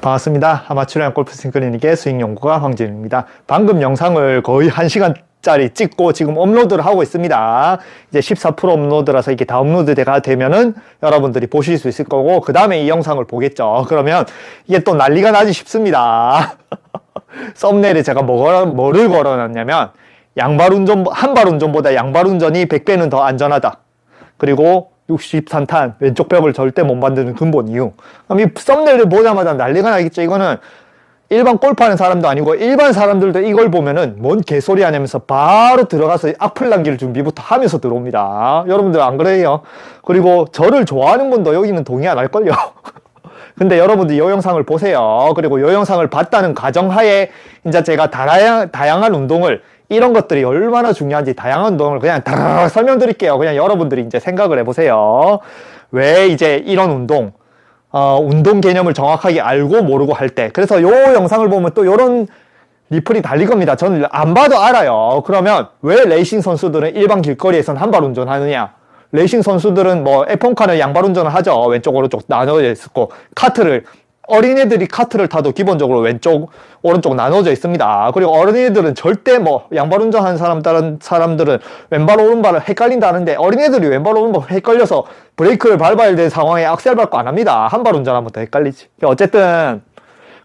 반갑습니다. 아마추어 골프스윙 클리닉의 스윙연구가 황진우입니다. 방금 영상을 거의 1시간짜리 찍고 지금 업로드를 하고 있습니다. 이제 14% 업로드라서 이게 다 업로드가 되면은 여러분들이 보실 수 있을 거고, 그 다음에 이 영상을 보겠죠. 그러면 이게 또 난리가 나지 싶습니다. 썸네일에 제가 뭐를 걸어놨냐면, 한발 운전보다 양발 운전이 100배는 더 안전하다. 그리고 63탄 왼쪽 벽을 절대 못 만드는 근본 이유. 그럼 이 썸네일을 보자마자 난리가 나겠죠. 이거는 일반 골프하는 사람도 아니고 일반 사람들도 이걸 보면은 뭔 개소리 하냐면서 바로 들어가서 악플 남길 준비부터 하면서 들어옵니다. 여러분들 안 그래요? 그리고 저를 좋아하는 분도 여기는 동의 안 할걸요. 근데 여러분들 이 영상을 보세요. 그리고 이 영상을 봤다는 가정하에 이제 제가 다양한 운동을, 이런 것들이 얼마나 중요한지 다양한 운동을 그냥 다 설명드릴게요. 그냥 여러분들이 이제 생각을 해보세요. 왜 이제 이런 운동 개념을 정확하게 알고 모르고 할 때. 그래서 요 영상을 보면 또 요런 리플이 달릴 겁니다. 저는 안 봐도 알아요. 그러면 왜 레이싱 선수들은 일반 길거리에선 한발 운전하느냐? 레이싱 선수들은 뭐 F1카는 양발 운전을 하죠. 왼쪽 오른쪽 나눠져 있고, 어린애들이 카트를 타도 기본적으로 왼쪽 오른쪽 나눠져 있습니다. 그리고 어린애들은 절대 뭐 양발 운전하는 사람들은 왼발 오른발을 헷갈린다는데, 어린애들이 왼발 오른발 헷갈려서 브레이크를 밟아야 될 상황에 악셀 밟고 안 합니다. 한발 운전하면 더 헷갈리지. 어쨌든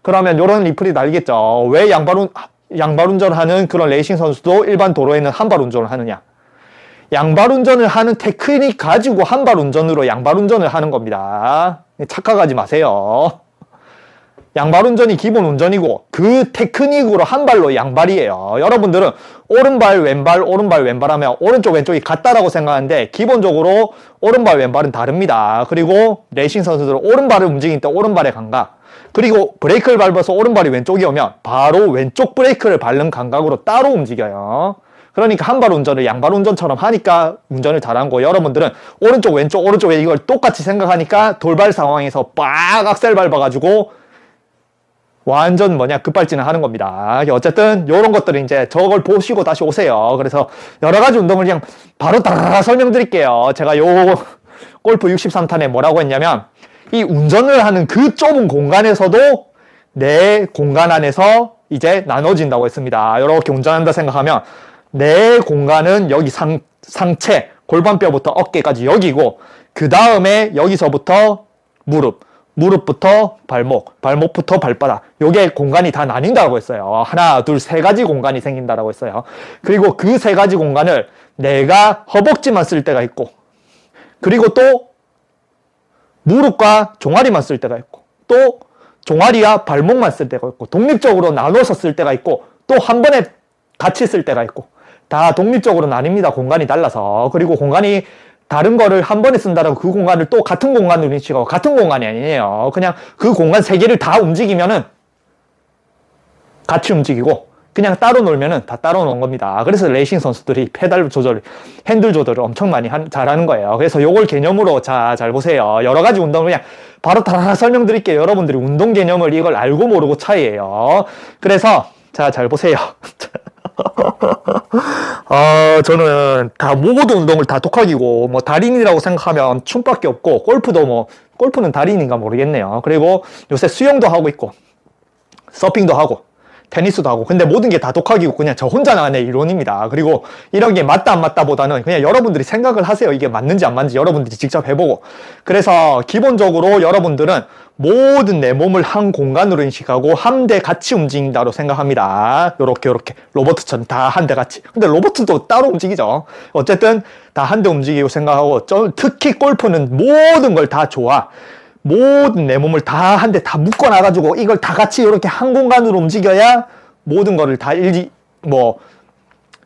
그러면 요런 리플이 날겠죠. 왜 양발 운전하는 그런 레이싱 선수도 일반 도로에는 한발 운전을 하느냐? 양발 운전을 하는 테크닉 가지고 한발 운전으로 양발 운전을 하는 겁니다. 착각하지 마세요. 양발 운전이 기본 운전이고, 그 테크닉으로 한 발로 양발이에요. 여러분들은 오른발 왼발 오른발 왼발 하면 오른쪽 왼쪽이 같다라고 생각하는데, 기본적으로 오른발 왼발은 다릅니다. 그리고 레이싱 선수들은 오른발을 움직일 때 오른발의 감각, 그리고 브레이크를 밟아서 오른발이 왼쪽이 오면 바로 왼쪽 브레이크를 밟는 감각으로 따로 움직여요. 그러니까 한발 운전을 양발 운전처럼 하니까 운전을 잘한 거고, 여러분들은 오른쪽 왼쪽 오른쪽 이걸 똑같이 생각하니까 돌발 상황에서 빡 악셀 밟아가지고 완전 급발진을 하는 겁니다. 어쨌든 요런 것들은 이제 저걸 보시고 다시 오세요. 그래서 여러 가지 운동을 그냥 바로 다 설명드릴게요. 제가 요 골프 63탄에 뭐라고 했냐면, 이 운전을 하는 그 좁은 공간에서도 내 공간 안에서 이제 나눠진다고 했습니다. 이렇게 운전한다 생각하면 내 공간은 여기 상체, 골반뼈부터 어깨까지 여기고, 그 다음에 여기서부터 무릎부터 발목부터 발바닥, 요게 공간이 다 나뉜다고 했어요. 하나, 둘, 세 가지 공간이 생긴다고 했어요. 그리고 그 세 가지 공간을 내가 허벅지만 쓸 때가 있고, 그리고 또 무릎과 종아리만 쓸 때가 있고, 또 종아리와 발목만 쓸 때가 있고, 독립적으로 나눠서 쓸 때가 있고, 또 한 번에 같이 쓸 때가 있고, 다 독립적으로 나뉩니다. 공간이 달라서. 그리고 공간이 다른 거를 한 번에 쓴다라고 그 공간을 또 같은 공간으로 인식하고, 같은 공간이 아니에요. 그냥 그 공간 세 개를 다 움직이면은 같이 움직이고, 그냥 따로 놀면은 다 따로 노는 겁니다. 그래서 레이싱 선수들이 핸들 조절을 엄청 많이 잘하는 거예요. 그래서 요걸 개념으로 잘 보세요. 여러 가지 운동을 그냥 바로 다 설명드릴게요. 여러분들이 운동 개념을 이걸 알고 모르고 차이예요. 그래서 잘 보세요. 저는 모든 운동을 다 독학이고, 달인이라고 생각하면 춤밖에 없고, 골프는 달인인가 모르겠네요. 그리고 요새 수영도 하고 있고, 서핑도 하고, 테니스도 하고, 근데 모든 게 다 독학이고 그냥 저 혼자만의 이론입니다. 그리고 이런 게 맞다 안 맞다 보다는 그냥 여러분들이 생각을 하세요. 이게 맞는지 안 맞는지 여러분들이 직접 해보고. 그래서 기본적으로 여러분들은 모든 내 몸을 한 공간으로 인식하고 함대 같이 움직인다고 생각합니다. 요렇게 로봇처럼 다 한 대 같이. 근데 로봇도 따로 움직이죠. 어쨌든 다 한 대 움직이고 생각하고, 특히 골프는 모든 걸 다 좋아. 모든 내 몸을 다 한 대 다 묶어놔가지고 이걸 다 같이 이렇게 한 공간으로 움직여야 모든 거를 다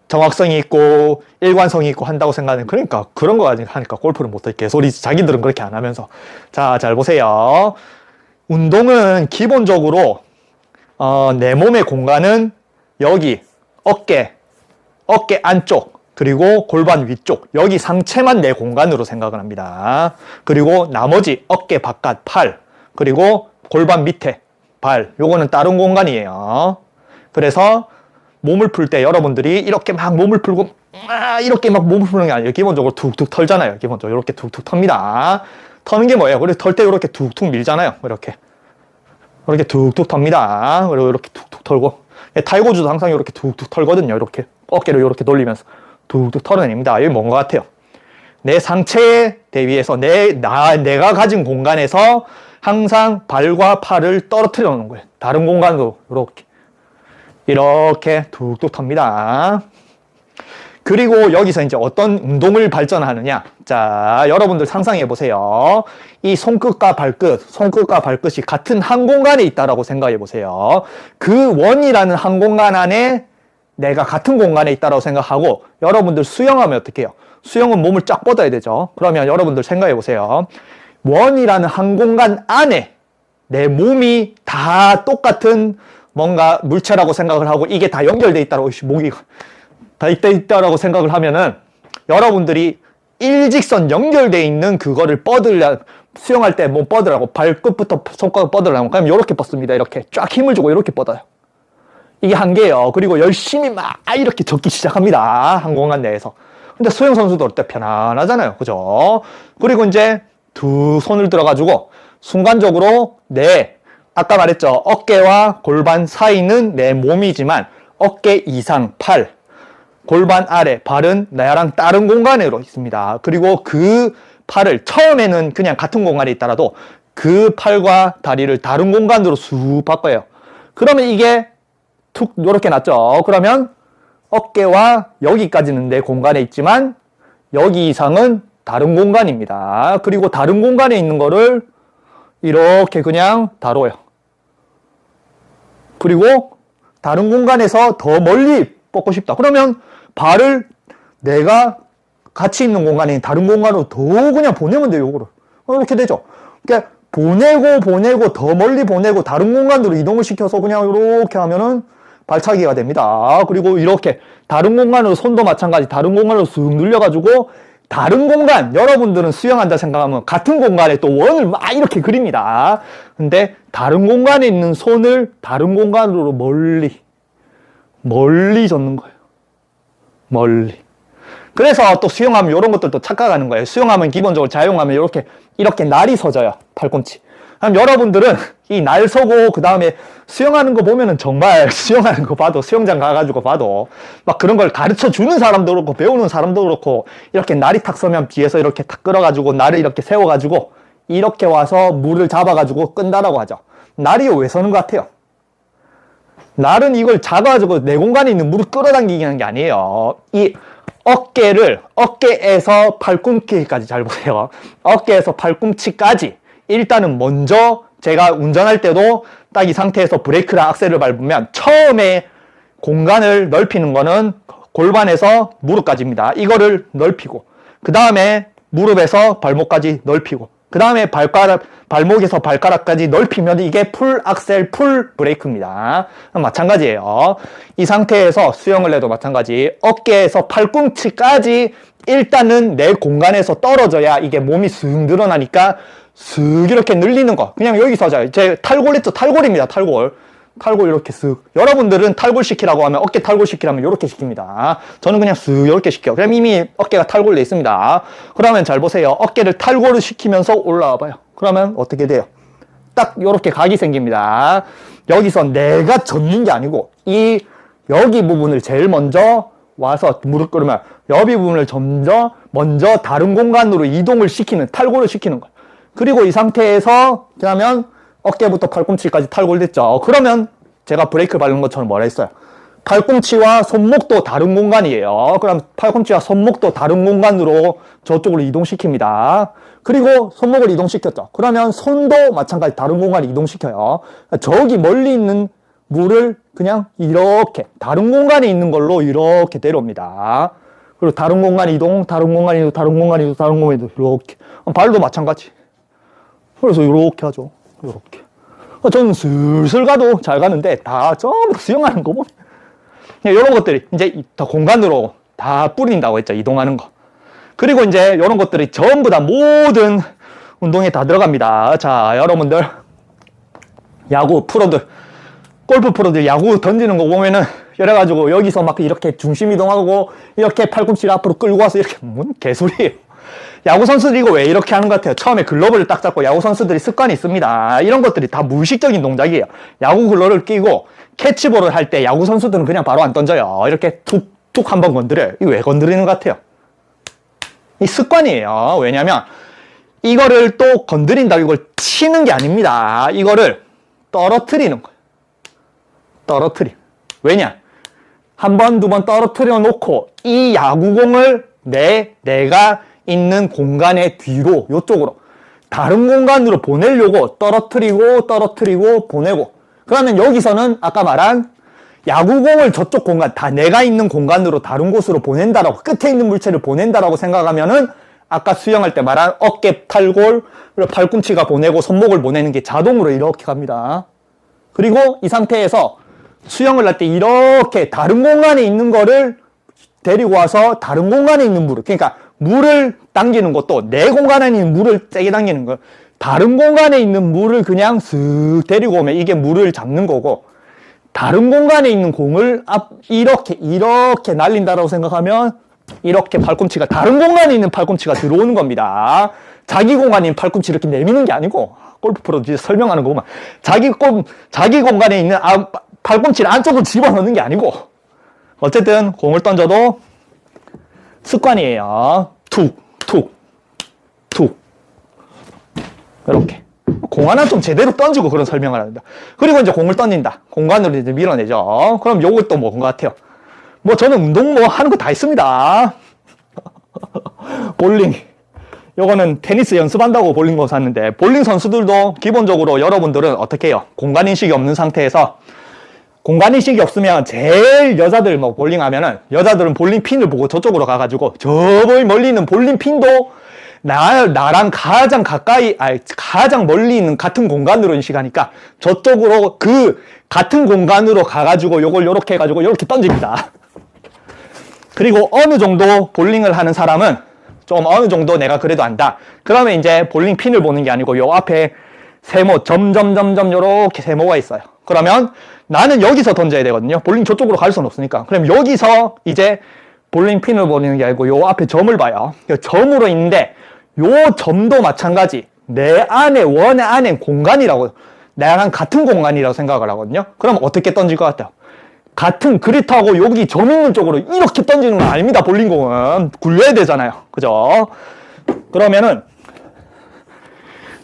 정확성이 있고 일관성이 있고 한다고 생각하는. 그러니까 그런 거 하니까 골프를 못해. 개소리 자기들은 그렇게 안 하면서. 잘 보세요. 운동은 기본적으로 내 몸의 공간은 여기 어깨 안쪽, 그리고 골반 위쪽, 여기 상체만 내 공간으로 생각을 합니다. 그리고 나머지 어깨 바깥, 팔, 그리고 골반 밑에 발, 요거는 다른 공간이에요. 그래서 몸을 풀 때 여러분들이 이렇게 막 몸을 풀고 이렇게 막 몸을 푸는 게 아니에요. 기본적으로 툭툭 털잖아요. 기본적으로 이렇게 툭툭 텁니다. 터는 게 뭐예요? 그래서 털 때 이렇게 툭툭 밀잖아요. 이렇게 이렇게 툭툭 텁니다. 그리고 이렇게 툭툭 털고. 탈고주도 항상 이렇게 툭툭 털거든요. 이렇게 어깨를 이렇게 돌리면서 툭툭 털어냅니다. 이게 뭔 것 같아요? 내 상체에 대비해서 내가 가진 공간에서 항상 발과 팔을 떨어뜨려 놓는 거예요. 다른 공간으로 이렇게 툭툭 텁니다. 그리고 여기서 이제 어떤 운동을 발전하느냐. 자, 여러분들 상상해 보세요. 이 손끝과 발끝이 같은 한 공간에 있다라고 생각해 보세요. 그 원이라는 한 공간 안에 내가 같은 공간에 있다라고 생각하고, 여러분들 수영하면 어떻게 해요? 수영은 몸을 쫙 뻗어야 되죠. 그러면 여러분들 생각해 보세요. 원이라는 한 공간 안에 내 몸이 다 똑같은 뭔가 물체라고 생각을 하고, 이게 다 연결돼 있다라고, 목이 다 있다라고 생각을 하면은, 여러분들이 일직선 연결돼 있는 그거를 수영할 때 몸 뻗으라고, 발끝부터 손가락 뻗으라고, 그럼 이렇게 뻗습니다. 이렇게 쫙 힘을 주고 이렇게 뻗어요. 이게 한계예요. 그리고 열심히 막 이렇게 젓기 시작합니다. 한 공간 내에서. 근데 수영 선수도 어때? 편안하잖아요. 그죠? 그리고 이제 두 손을 들어가지고 순간적으로 아까 말했죠. 어깨와 골반 사이는 내 몸이지만 어깨 이상 팔, 골반 아래, 발은 나랑 다른 공간으로 있습니다. 그리고 그 팔을 처음에는 그냥 같은 공간에 있더라도 그 팔과 다리를 다른 공간으로 쑥 바꿔요. 그러면 이게 툭 요렇게 났죠. 그러면 어깨와 여기까지는 내 공간에 있지만 여기 이상은 다른 공간입니다. 그리고 다른 공간에 있는 거를 이렇게 그냥 다뤄요. 그리고 다른 공간에서 더 멀리 뻗고 싶다. 그러면 발을 내가 같이 있는 공간이 다른 공간으로 더 그냥 보내면 돼요. 요거를. 이렇게 되죠. 그러니까 보내고 더 멀리 보내고 다른 공간으로 이동을 시켜서 그냥 이렇게 하면은 발차기가 됩니다. 그리고 이렇게 다른 공간으로 손도 마찬가지 다른 공간으로 쑥 늘려가지고 다른 공간, 여러분들은 수영한다 생각하면 같은 공간에 또 원을 막 이렇게 그립니다. 근데 다른 공간에 있는 손을 다른 공간으로 멀리 젓는 거예요. 멀리. 그래서 또 수영하면 이런 것들도 착각하는 거예요. 수영하면 기본적으로 자영하면 이렇게 날이 서져요. 팔꿈치. 그럼 여러분들은 이 날 서고 그 다음에 수영하는 거 보면은 정말 수영하는 거 봐도 수영장 가가지고 봐도 막 그런 걸 가르쳐 주는 사람도 그렇고 배우는 사람도 그렇고 이렇게 날이 탁 서면 뒤에서 이렇게 탁 끌어가지고 날을 이렇게 세워가지고 이렇게 와서 물을 잡아가지고 끈다라고 하죠. 날이 왜 서는 것 같아요? 날은 이걸 잡아가지고 내 공간에 있는 물을 끌어당기는 게 아니에요. 이 어깨에서 팔꿈치까지 잘 보세요. 어깨에서 팔꿈치까지 일단은 먼저 제가 운전할 때도 딱 이 상태에서 브레이크랑 악셀을 밟으면 처음에 공간을 넓히는 거는 골반에서 무릎까지입니다. 이거를 넓히고 그 다음에 무릎에서 발목까지 넓히고 그 다음에 발목에서 발가락까지 넓히면 이게 풀 악셀 풀 브레이크입니다. 마찬가지예요. 이 상태에서 수영을 해도 마찬가지 어깨에서 팔꿈치까지 일단은 내 공간에서 떨어져야 이게 몸이 쓱 늘어나니까 쓱 이렇게 늘리는 거. 그냥 여기서 제 탈골 했죠. 탈골입니다. 탈골 이렇게 쓱. 여러분들은 탈골 시키라고 하면 어깨 탈골 시키라면 이렇게 시킵니다. 저는 그냥 쓱 이렇게 시켜요. 그럼 이미 어깨가 탈골돼 있습니다. 그러면 잘 보세요. 어깨를 탈골을 시키면서 올라와 봐요. 그러면 어떻게 돼요? 딱 이렇게 각이 생깁니다. 여기서 내가 젓는 게 아니고 여기 부분을 제일 먼저 와서 무릎 꿇으면 여기 부분을 먼저 다른 공간으로 이동을 시키는 탈골을 시키는 거예요. 그리고 이 상태에서 그러면 어깨부터 팔꿈치까지 탈골됐죠. 그러면 제가 브레이크 밟는 것처럼 뭐라 했어요? 팔꿈치와 손목도 다른 공간이에요. 그럼 팔꿈치와 손목도 다른 공간으로 저쪽으로 이동시킵니다. 그리고 손목을 이동시켰죠. 그러면 손도 마찬가지 다른 공간에 이동시켜요. 저기 멀리 있는 물을 그냥 이렇게 다른 공간에 있는 걸로 이렇게 데려옵니다. 그리고 다른 공간 이동, 다른 공간 이동, 다른 공간 이동, 다른 공간 이동 이렇게. 발도 마찬가지. 그래서 이렇게 하죠. 이렇게. 저는 슬슬 가도 잘 가는데 다 전부 수영하는 거 보면 이런 것들이 이제 다 공간으로 다 뿌린다고 했죠. 이동하는 거. 그리고 이제 이런 것들이 전부 다 모든 운동에 다 들어갑니다. 자, 여러분들 야구 프로들, 골프 프로들 야구 던지는 거 보면은 이래가지고 여기서 막 이렇게 중심 이동하고 이렇게 팔꿈치를 앞으로 끌고 와서 이렇게 뭔 개소리예요. 야구 선수들이 이거 왜 이렇게 하는 것 같아요? 처음에 글러브를 딱 잡고 야구 선수들이 습관이 있습니다. 이런 것들이 다 무의식적인 동작이에요. 야구 글러브를 끼고 캐치볼을 할 때 야구 선수들은 그냥 바로 안 던져요. 이렇게 툭툭 한번 건드려요. 이거 왜 건드리는 것 같아요? 이 습관이에요. 왜냐면 이거를 또 건드린다고 이걸 치는 게 아닙니다. 이거를 떨어뜨리는 거예요. 떨어뜨림. 왜냐? 한 번, 두 번 떨어뜨려 놓고 이 야구공을 내가 있는 공간의 뒤로, 요쪽으로 다른 공간으로 보내려고 떨어뜨리고 보내고, 그러면 여기서는 아까 말한 야구공을 저쪽 공간, 다 내가 있는 공간으로 다른 곳으로 보낸다라고, 끝에 있는 물체를 보낸다라고 생각하면은 아까 수영할 때 말한 어깨, 탈골, 그리고 팔꿈치가 보내고 손목을 보내는 게 자동으로 이렇게 갑니다. 그리고 이 상태에서 수영을 할 때 이렇게 다른 공간에 있는 거를 데리고 와서 다른 공간에 있는 물을, 그러니까 물을 당기는 것도 내 공간에 있는 물을 세게 당기는 거예요. 다른 공간에 있는 물을 그냥 쓱 데리고 오면 이게 물을 잡는 거고, 다른 공간에 있는 공을 이렇게 날린다라고 생각하면 이렇게 팔꿈치가, 다른 공간에 있는 팔꿈치가 들어오는 겁니다. 자기 공간에 있는 팔꿈치 이렇게 내미는 게 아니고, 골프 프로 설명하는 거 보면 자기 공간에 있는 팔꿈치를 안쪽으로 집어넣는 게 아니고, 어쨌든 공을 던져도 습관이에요. 툭 이렇게 공 하나 좀 제대로 던지고 그런 설명을 합니다. 그리고 이제 공을 던진다. 공간으로 이제 밀어내죠. 그럼 요거 또 뭔 것 같아요? 뭐 저는 운동 뭐 하는 거 다 있습니다. 볼링. 요거는 테니스 연습한다고 볼링공 샀는데, 볼링 선수들도 기본적으로 여러분들은 어떻게 해요? 공간인식이 없는 상태에서, 공간인식이 없으면 제일 여자들 뭐 볼링 하면은 여자들은 볼링 핀을 보고 저쪽으로 가가지고 저 멀리 있는 볼링 핀도 나랑 가장 가까이, 가장 멀리 있는 같은 공간으로 인식하니까 저쪽으로 그 같은 공간으로 가가지고 요걸 요렇게 해가지고 요렇게 던집니다. 그리고 어느 정도 볼링을 하는 사람은 좀 어느 정도 내가 그래도 안다. 그러면 이제 볼링 핀을 보는 게 아니고 요 앞에 세모, 점점점점 요렇게 세모가 있어요. 그러면 나는 여기서 던져야 되거든요. 볼링 저쪽으로 갈 수는 없으니까. 그럼 여기서 이제 볼링 핀을 보는 게 아니고 요 앞에 점을 봐요. 점으로 있는데 요 점도 마찬가지. 내 안에, 원의 안에 공간이라고, 나랑 같은 공간이라고 생각을 하거든요. 그럼 어떻게 던질 것 같아요? 같은 그립하고 여기 점 있는 쪽으로 이렇게 던지는 건 아닙니다. 볼링공은 굴려야 되잖아요. 그죠? 그러면은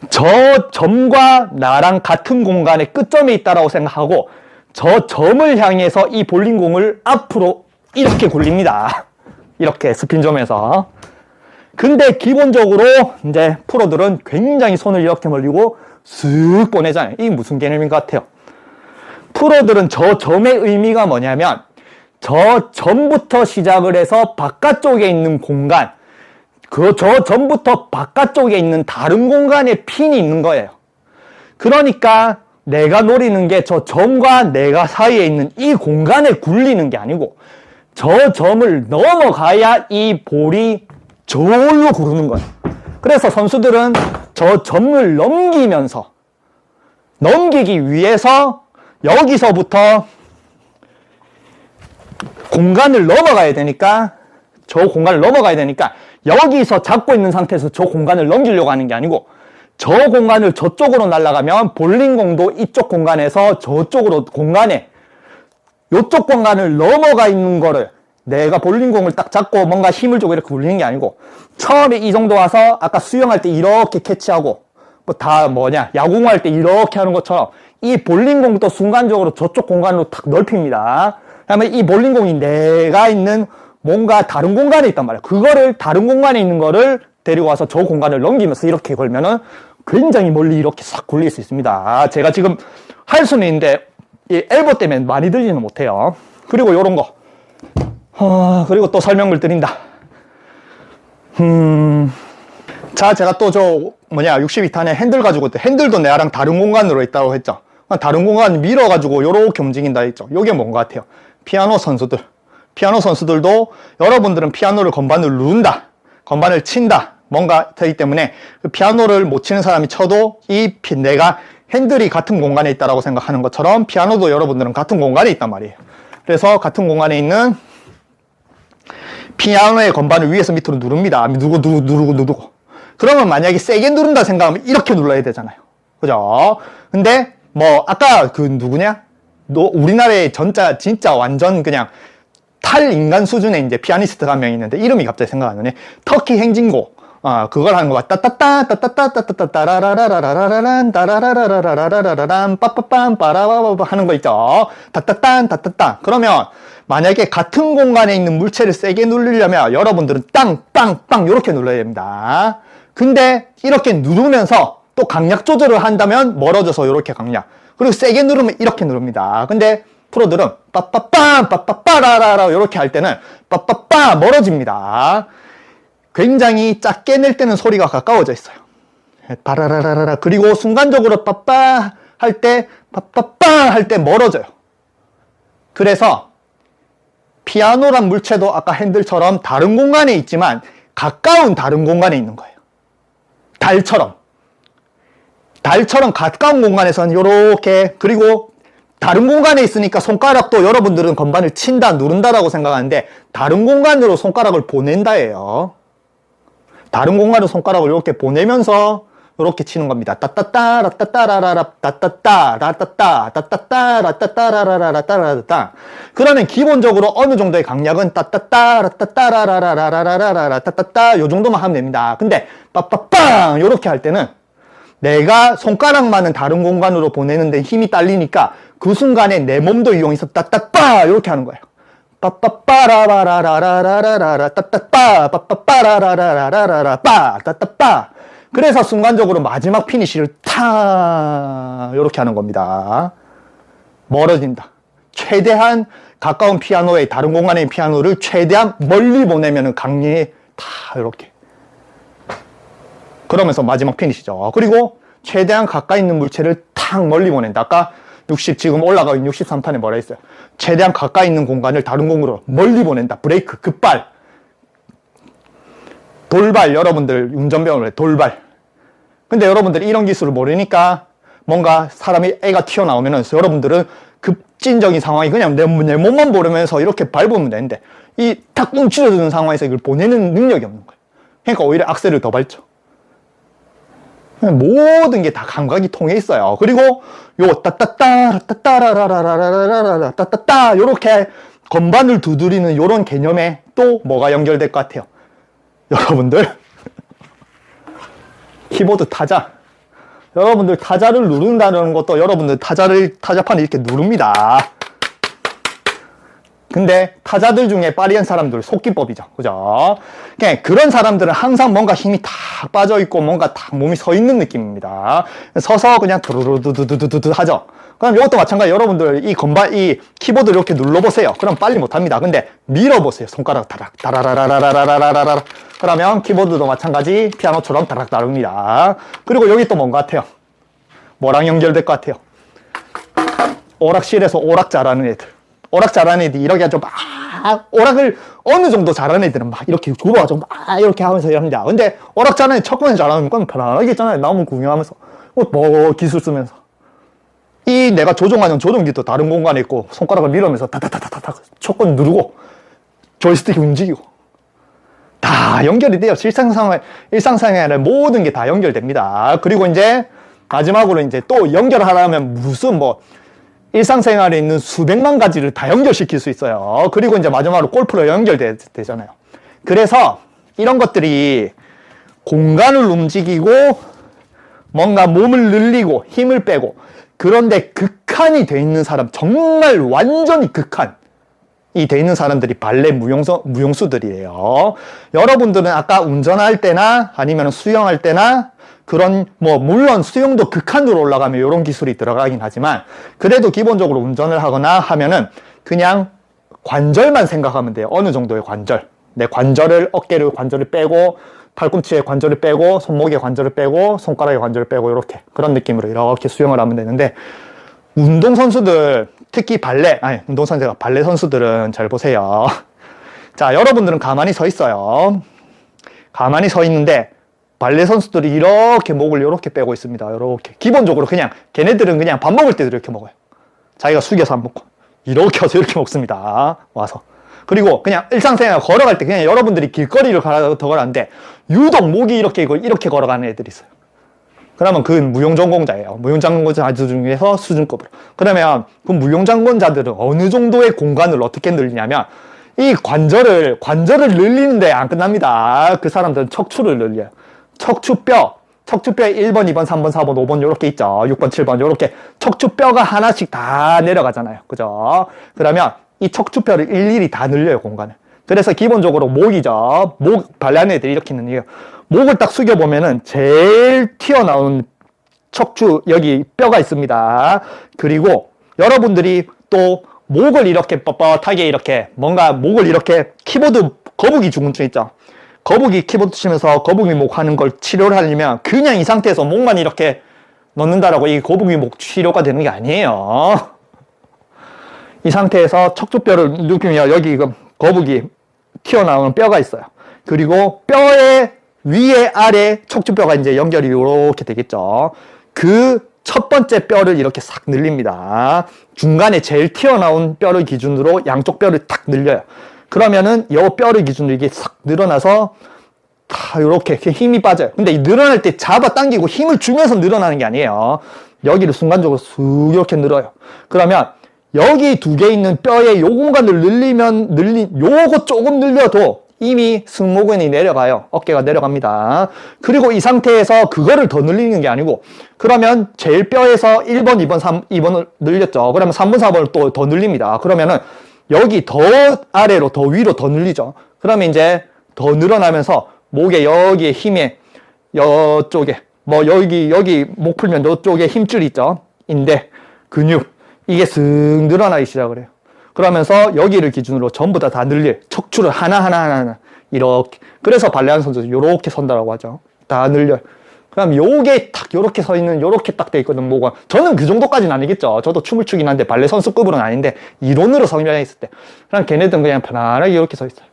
저 점과 나랑 같은 공간의 끝점에 있다라고 생각하고 저 점을 향해서 이 볼링공을 앞으로 이렇게 굴립니다. 이렇게 스핀점에서. 근데 기본적으로 이제 프로들은 굉장히 손을 이렇게 벌리고 쓱 보내잖아요. 이게 무슨 개념인 것 같아요? 프로들은 저 점의 의미가 뭐냐면 저 점부터 시작을 해서 바깥쪽에 있는 공간, 저 점부터 바깥쪽에 있는 다른 공간에 핀이 있는 거예요. 그러니까 내가 노리는 게 저 점과 내가 사이에 있는 이 공간에 굴리는 게 아니고 저 점을 넘어가야 이 볼이 저울로 구르는 거예요. 그래서 선수들은 저 점을 넘기기 위해서 여기서부터 공간을 넘어가야 되니까, 저 공간을 넘어가야 되니까 여기서 잡고 있는 상태에서 저 공간을 넘기려고 하는 게 아니고 저 공간을 저쪽으로 날아가면 볼링공도 이쪽 공간에서 저쪽으로 공간에, 이쪽 공간을 넘어가 있는 거를 내가 볼링공을 딱 잡고 뭔가 힘을 주고 이렇게 굴리는 게 아니고 처음에 이 정도 와서 아까 수영할 때 이렇게 캐치하고 뭐 다 야구공할 때 이렇게 하는 것처럼 이 볼링공도 순간적으로 저쪽 공간으로 탁 넓힙니다. 그다음에 이 볼링공이 내가 있는 뭔가 다른 공간에 있단 말이에요. 그거를 다른 공간에 있는 거를 데리고 와서 저 공간을 넘기면서 이렇게 걸면은 굉장히 멀리 이렇게 싹 굴릴 수 있습니다. 제가 지금 할 수는 있는데 이 엘보 때문에 많이 들지는 못해요. 그리고 요런 거. 그리고 또 설명을 드린다. 자, 제가 또 62탄에 핸들 가지고 핸들도 내랑 다른 공간으로 있다고 했죠. 다른 공간 밀어가지고 요렇게 움직인다 했죠. 요게 뭔 것 같아요? 피아노 선수들도 여러분들은 피아노를 건반을 누른다, 건반을 친다, 뭔가 되기 때문에 그 피아노를 못 치는 사람이 쳐도 내가 핸들이 같은 공간에 있다라고 생각하는 것처럼 피아노도 여러분들은 같은 공간에 있단 말이에요. 그래서 같은 공간에 있는 피아노의 건반을 위에서 밑으로 누릅니다. 누르고. 그러면 만약에 세게 누른다 생각하면 이렇게 눌러야 되잖아요. 그죠? 근데 뭐 아까 그 누구냐? 우리나라의 진짜 완전 그냥 탈인간 수준의 이제 피아니스트가 한 명 있는데 이름이 갑자기 생각 안 나네. 터키 행진곡. 그걸 하는 거 봐. 따따따 따따따 따라라라라라라란 따라라라라라라란 빠빠빰 빠라바바 하는 거 있죠. 따따딴 따따따. 그러면 만약에 같은 공간에 있는 물체를 세게 누르려면 여러분들은 땅빵빵 이렇게 눌러야 됩니다. 근데 이렇게 누르면서 또 강약 조절을 한다면 멀어져서 이렇게 강약. 그리고 세게 누르면 이렇게 누릅니다. 근데 프로들은 빠빠빰 빠빠빠라라라 이렇게 할 때는 빠빠빠 멀어집니다. 굉장히 작게 낼 때는 소리가 가까워져 있어요. 바라라라라. 그리고 순간적으로 빠빠 할 때 빠빠빠 할 때 멀어져요. 그래서 피아노란 물체도 아까 핸들처럼 다른 공간에 있지만 가까운 다른 공간에 있는 거예요. 달처럼 가까운 공간에서는 이렇게, 그리고 다른 공간에 있으니까 손가락도 여러분들은 건반을 친다, 누른다라고 생각하는데 다른 공간으로 손가락을 보낸다예요. 다른 공간으로 손가락을 이렇게 보내면서 이렇게 치는 겁니다. 따따따 라따따라라라 따따따 라따따 따따따 라따따라라라 따따따. 그러면 기본적으로 어느 정도의 강약은 따따따 라따따라라라라라라라 따따따 요 정도만 하면 됩니다. 근데 빠빠빵 이렇게 할 때는 내가 손가락만은 다른 공간으로 보내는데 힘이 딸리니까 그 순간에 내 몸도 이용해서 따따빠 이렇게 하는 거예요. 빠빠빠라라라라라라라 따따빠 빠빠빠라라라라라라 빠 따따빠. 그래서 순간적으로 마지막 피니시를 타 이렇게 하는 겁니다. 멀어진다. 최대한 가까운 피아노의 다른 공간의 피아노를 최대한 멀리 보내면은 강렬히 타 이렇게. 그러면서 마지막 피니시죠. 그리고 최대한 가까이 있는 물체를 탁 멀리 보낸다. 아까 지금 올라가 있는 63판에 뭐라 했어요? 최대한 가까이 있는 공간을 다른 공으로 멀리 보낸다. 브레이크, 급발. 돌발, 여러분들 운전병으로 해, 돌발. 근데 여러분들이 이런 기술을 모르니까 뭔가 애가 튀어나오면은 여러분들은 급진적인 상황이 그냥 내 몸만 모르면서 이렇게 밟으면 되는데 이 탁 움츠러드는 상황에서 이걸 보내는 능력이 없는 거예요. 그러니까 오히려 악셀을 더 밟죠. 모든 게 다 감각이 통해 있어요. 그리고 요 따따따 따따라라라라라라라 따따따 요렇게 건반을 두드리는 요런 개념에 또 뭐가 연결될 것 같아요? 여러분들 키보드 타자. 여러분들 타자를 누른다는 것도 여러분들 타자판을 이렇게 누릅니다. 근데 타자들 중에 빠리한 사람들 속기법이죠. 그죠? 그런 사람들은 항상 뭔가 힘이 탁 빠져있고 뭔가 탁 몸이 서 있는 느낌입니다. 서서 그냥 두루두두두두두 하죠. 그럼 이것도 마찬가지. 여러분들 이 키보드를 이렇게 눌러보세요. 그럼 빨리 못합니다. 근데 밀어보세요. 손가락 다락 다라라라라라라라라. 그러면 키보드도 마찬가지 피아노처럼 다락 다릅니다. 그리고 여기 또 뭔 것 같아요? 뭐랑 연결될 것 같아요? 오락실에서 오락 잘하는 애들. 오락 잘하는 애들이 이렇게 좀 오락을 어느 정도 잘하는 애들은 막 이렇게 굽어가지고 막 이렇게 하면서 합니다. 근데 오락 잘하는 애들 첫 번째 잘하는 건 편안하게 있잖아요. 나오면 구경하면서 뭐 기술 쓰면서 이 내가 조종하는 조종기도 다른 공간에 있고 손가락을 밀으면서 타타타타타 초권 누르고 조이스틱이 움직이고 다 연결이 돼요. 일상생활에 모든 게 다 연결됩니다. 그리고 이제 마지막으로 이제 또 연결하려면 무슨 일상생활에 있는 수백만 가지를 다 연결시킬 수 있어요. 그리고 이제 마지막으로 골프로 연결되잖아요. 그래서 이런 것들이 공간을 움직이고 뭔가 몸을 늘리고 힘을 빼고 그런데 극한이 돼 있는 사람, 정말 완전히 극한이 돼 있는 사람들이 발레 무용수들이에요. 여러분들은 아까 운전할 때나 아니면 수영할 때나 그런 물론 수영도 극한으로 올라가면 이런 기술이 들어가긴 하지만 그래도 기본적으로 운전을 하거나 하면은 그냥 관절만 생각하면 돼요. 어느 정도의 관절. 내 어깨를 관절을 빼고 팔꿈치에 관절을 빼고 손목에 관절을 빼고 손가락에 관절을 빼고 이렇게 그런 느낌으로 이렇게 수영을 하면 되는데 운동선수들 특히 발레 선수들은 잘 보세요. 자, 여러분들은 가만히 서 있어요. 가만히 서 있는데 발레 선수들이 이렇게 목을 이렇게 빼고 있습니다. 이렇게. 기본적으로 그냥 걔네들은 그냥 밥 먹을 때도 이렇게 먹어요. 자기가 숙여서 안 먹고. 이렇게 와서 이렇게 먹습니다. 와서. 그리고 그냥 일상생활 걸어갈 때 그냥 여러분들이 길거리를 걸어가는데 유독 목이 이렇게 걸어가는 애들이 있어요. 그러면 그건 무용전공자예요. 무용전공자 중에서 수준급으로. 그러면 그 무용전공자들은 어느 정도의 공간을 어떻게 늘리냐면 이 관절을 늘리는데 안 끝납니다. 그 사람들은 척추를 늘려요. 척추뼈에 1번, 2번, 3번, 4번, 5번 이렇게 있죠. 6번, 7번 이렇게 척추뼈가 하나씩 다 내려가잖아요. 그죠? 그러면 이 척추뼈를 일일이 다 늘려요, 공간을. 그래서 기본적으로 목이죠. 목 발레하는 애들이 이렇게 있는 이유예요. 목을 딱 숙여보면은 제일 튀어나온 척추 여기 뼈가 있습니다. 그리고 여러분들이 또 목을 이렇게 뻣뻣하게 이렇게 뭔가 목을 이렇게 키보드 거북이 주근증 있죠. 거북이 키보드 치면서 거북이 목 하는 걸 치료를 하려면 그냥 이 상태에서 목만 이렇게 넣는다라고 이 거북이 목 치료가 되는 게 아니에요. 이 상태에서 척추뼈를 누르면 여기 거북이 튀어나오는 뼈가 있어요. 그리고 뼈의 위에 아래 척추뼈가 이제 연결이 이렇게 되겠죠. 그 첫 번째 뼈를 이렇게 싹 늘립니다. 중간에 제일 튀어나온 뼈를 기준으로 양쪽 뼈를 탁 늘려요. 그러면은 이 뼈를 기준으로 이게 싹 늘어나서 다 이렇게 힘이 빠져요. 근데 이 늘어날 때 잡아당기고 힘을 주면서 늘어나는 게 아니에요. 여기를 순간적으로 쑥 이렇게 늘어요. 그러면 여기 두 개 있는 뼈의 요 공간을 요거 조금 늘려도 이미 승모근이 내려가요. 어깨가 내려갑니다. 그리고 이 상태에서 그거를 더 늘리는 게 아니고, 그러면 제일 뼈에서 1번, 2번, 2번을 늘렸죠. 그러면 3번, 4번을 또 더 늘립니다. 그러면은 여기 더 아래로, 더 위로 더 늘리죠. 그러면 이제 더 늘어나면서 목에 여기에 힘에, 여쪽에, 뭐 여기 목 풀면 이쪽에 힘줄 있죠. 인대, 근육, 이게 쓱 늘어나기 시작을 해요. 그러면서 여기를 기준으로 전부 다 늘릴 척추를 하나 이렇게. 그래서 발레하는 선수들 이렇게 선다라고 하죠. 다 늘려요. 그럼 요게 딱 요렇게 서 있는 요렇게 딱 돼 있거든, 목은. 저는 그 정도까지는 아니겠죠. 저도 춤을 추긴 한데 발레 선수급으로는 아닌데 이론으로 성장했을 때 그럼 걔네들은 그냥 편안하게 이렇게 서 있어요.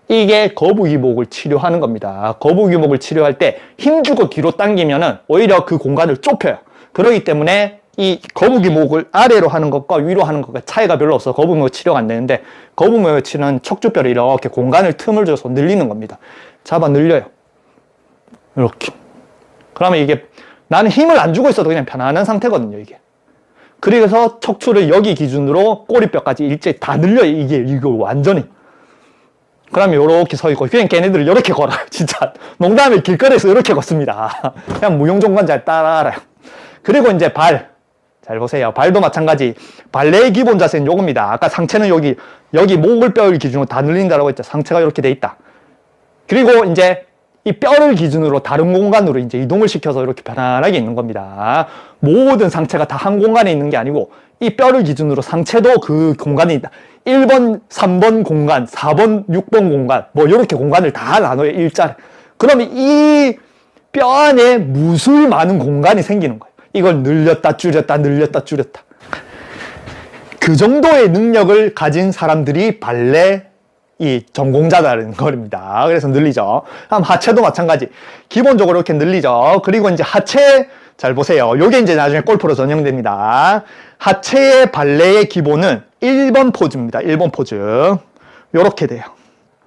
이게 거북이 목을 치료하는 겁니다. 거북이 목을 치료할 때 힘주고 뒤로 당기면은 오히려 그 공간을 좁혀요. 그렇기 때문에 이 거북이 목을 아래로 하는 것과 위로 하는 것과 차이가 별로 없어. 거북이 목 치료가 안 되는데, 거북이 목을 치는 척추뼈를 이렇게 공간을 틈을 줘서 늘리는 겁니다. 잡아 늘려요. 이렇게. 그러면 이게 나는 힘을 안 주고 있어도 그냥 편안한 상태거든요, 이게. 그래서 척추를 여기 기준으로 꼬리뼈까지 일제히 다 늘려요. 이거 완전히. 그러면 요렇게 서 있고, 그냥 걔네들을 요렇게 걸어요. 진짜. 농담에 길거리에서 이렇게 걷습니다. 그냥 무용종관 잘 따라요. 그리고 이제 잘 보세요. 발도 마찬가지. 발레의 기본 자세는 요겁니다. 아까 상체는 여기 목을 뼈를 기준으로 다 늘린다라고 했죠. 상체가 이렇게 돼 있다. 그리고 이제 이 뼈를 기준으로 다른 공간으로 이제 이동을 시켜서 이렇게 편안하게 있는 겁니다. 모든 상체가 다 한 공간에 있는 게 아니고, 이 뼈를 기준으로 상체도 그 공간이 있다. 1번, 3번 공간, 4번, 6번 공간, 뭐 이렇게 공간을 다 나눠요. 일자로. 그러면 이 뼈 안에 무수히 많은 공간이 생기는 거예요. 이걸 늘렸다 줄였다 늘렸다 줄였다. 그 정도의 능력을 가진 사람들이 발레 이 전공자다는 겁니다. 그래서 늘리죠. 그럼 하체도 마찬가지. 기본적으로 이렇게 늘리죠. 그리고 이제 하체 잘 보세요. 요게 이제 나중에 골프로 전용됩니다. 하체의 발레의 기본은 1번 포즈입니다. 1번 포즈. 요렇게 돼요.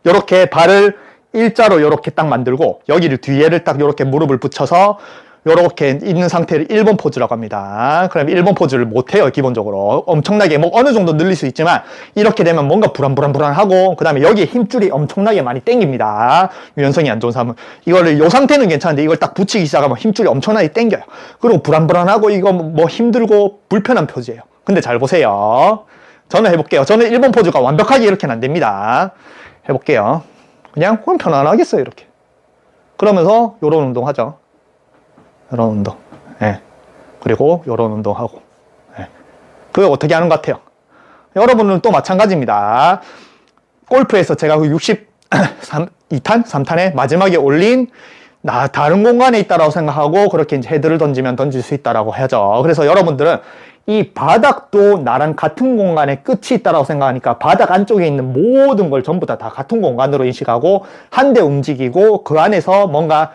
요렇게 발을 일자로 요렇게 딱 만들고 여기를 뒤에를 딱 요렇게 무릎을 붙여서 요렇게 있는 상태를 1번 포즈라고 합니다. 그럼 1번 포즈를 못해요, 기본적으로. 엄청나게, 뭐, 어느 정도 늘릴 수 있지만, 이렇게 되면 뭔가 불안하고, 그 다음에 여기에 힘줄이 엄청나게 많이 땡깁니다. 유연성이 안 좋은 사람은. 이거를, 요 상태는 괜찮은데, 이걸 딱 붙이기 시작하면 힘줄이 엄청나게 땡겨요. 그리고 불안하고, 이거 뭐 힘들고, 불편한 포즈예요. 근데 잘 보세요. 저는 해볼게요. 저는 1번 포즈가 완벽하게 이렇게는 안 됩니다. 해볼게요. 그냥 편안하게 써요, 이렇게. 그러면서, 요런 운동 하죠. 이런 운동, 예. 그리고 이런 운동하고, 예. 그거 어떻게 하는 것 같아요? 여러분은 또 마찬가지입니다. 골프에서 제가 그 62탄? 3탄에 마지막에 올린 다른 공간에 있다라고 생각하고 그렇게 이제 헤드를 던지면 던질 수 있다라고 하죠. 그래서 여러분들은 이 바닥도 나랑 같은 공간에 끝이 있다라고 생각하니까 바닥 안쪽에 있는 모든 걸 전부 다 같은 공간으로 인식하고 한 대 움직이고 그 안에서 뭔가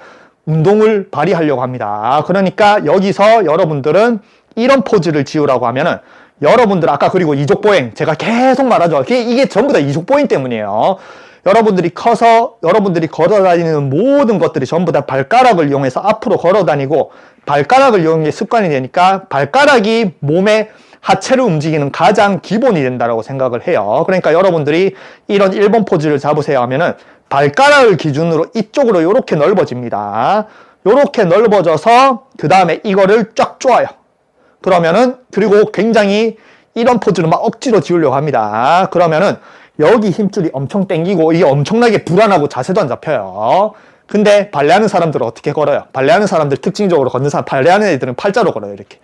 운동을 발휘하려고 합니다. 그러니까 여기서 여러분들은 이런 포즈를 지으라고 하면은 여러분들 아까 그리고 이족보행 제가 계속 말하죠. 이게 전부 다 이족보행 때문이에요. 여러분들이 커서 여러분들이 걸어다니는 모든 것들이 전부 다 발가락을 이용해서 앞으로 걸어다니고 발가락을 이용한 게 습관이 되니까 발가락이 몸의 하체를 움직이는 가장 기본이 된다고 생각을 해요. 그러니까 여러분들이 이런 1번 포즈를 잡으세요 하면은 발가락을 기준으로 이쪽으로 이렇게 넓어집니다. 이렇게 넓어져서 그 다음에 이거를 쫙 조아요. 그러면은 그리고 굉장히 이런 포즈를 막 억지로 지으려고 합니다. 그러면은 여기 힘줄이 엄청 당기고 이게 엄청나게 불안하고 자세도 안 잡혀요. 근데 발레하는 사람들은 어떻게 걸어요? 발레하는 사람들 특징적으로 걷는 사람, 발레하는 애들은 팔자로 걸어요. 이렇게.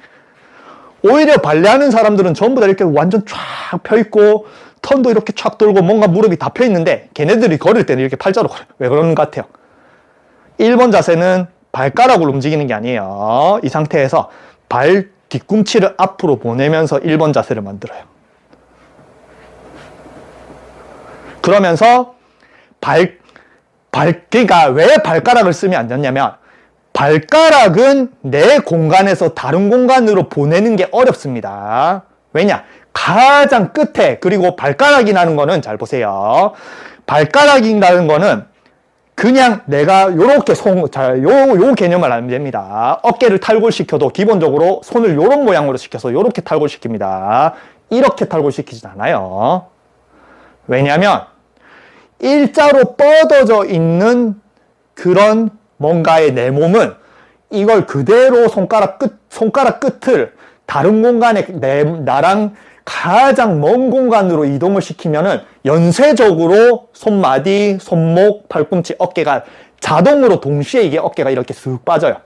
오히려 발레하는 사람들은 전부 다 이렇게 완전 쫙 펴있고 턴도 이렇게 쫙 돌고 뭔가 무릎이 다 펴있는데 걔네들이 걸을 때는 이렇게 팔자로 걸어요. 왜 그러는 것 같아요? 1번 자세는 발가락으로 움직이는 게 아니에요. 이 상태에서 발 뒤꿈치를 앞으로 보내면서 1번 자세를 만들어요. 그러면서 그러니까 왜 발가락을 쓰면 안 되냐면 발가락은 내 공간에서 다른 공간으로 보내는 게 어렵습니다. 왜냐? 가장 끝에, 그리고 발가락이라는 거는 잘 보세요. 발가락이라는 거는 그냥 내가 요렇게 요 개념을 알면 됩니다. 어깨를 탈골시켜도 기본적으로 손을 요런 모양으로 시켜서 요렇게 탈골시킵니다. 이렇게 탈골시키진 않아요. 왜냐면 일자로 뻗어져 있는 그런 뭔가의 내 몸은 이걸 그대로 손가락 끝을 다른 공간에 나랑 가장 먼 공간으로 이동을 시키면은 연쇄적으로 손마디, 손목, 팔꿈치, 어깨가 자동으로 동시에 이게 어깨가 이렇게 쓱 빠져요.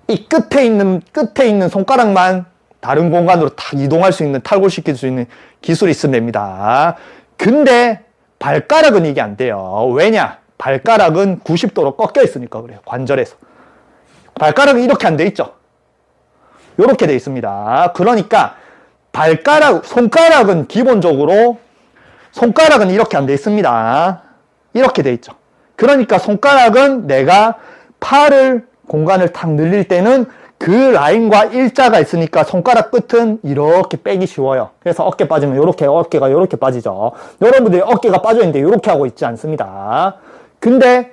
이 끝에 있는 손가락만 다른 공간으로 탁 이동할 수 있는, 탈골시킬 수 있는 기술이 있으면 됩니다. 근데 발가락은 이게 안 돼요. 왜냐? 발가락은 90도로 꺾여 있으니까 그래요. 관절에서. 발가락은 이렇게 안 돼 있죠. 이렇게 돼 있습니다. 그러니까 손가락은 기본적으로 손가락은 이렇게 안 돼 있습니다. 이렇게 돼 있죠. 그러니까 손가락은 내가 공간을 탁 늘릴 때는 그 라인과 일자가 있으니까 손가락 끝은 이렇게 빼기 쉬워요. 그래서 어깨 빠지면 어깨가 이렇게 빠지죠. 여러분들이 어깨가 빠져있는데 이렇게 하고 있지 않습니다. 근데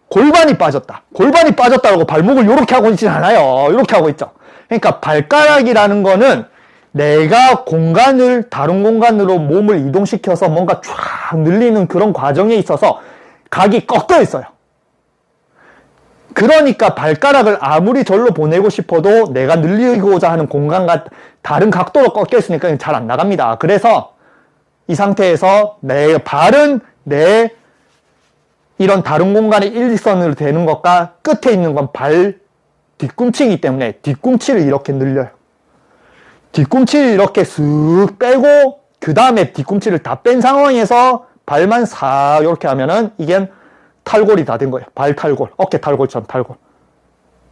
골반이 빠졌다고 발목을 이렇게 하고 있진 않아요. 이렇게 하고 있죠. 그러니까 발가락이라는 거는 내가 다른 공간으로 몸을 이동시켜서 뭔가 쫙 늘리는 그런 과정에 있어서 각이 꺾여 있어요. 그러니까 발가락을 아무리 절로 보내고 싶어도 내가 늘리고자 하는 공간과 다른 각도로 꺾여 있으니까 잘 안 나갑니다. 그래서 이 상태에서 내 발은 이런 다른 공간의 일직선으로 되는 것과 끝에 있는 건 발 뒤꿈치이기 때문에 뒤꿈치를 이렇게 늘려요. 뒤꿈치를 이렇게 쓱 빼고 그 다음에 뒤꿈치를 다 뺀 상황에서 발만 싹 이렇게 하면은 이게 탈골이 다 된 거예요. 발 탈골, 어깨 탈골처럼 탈골.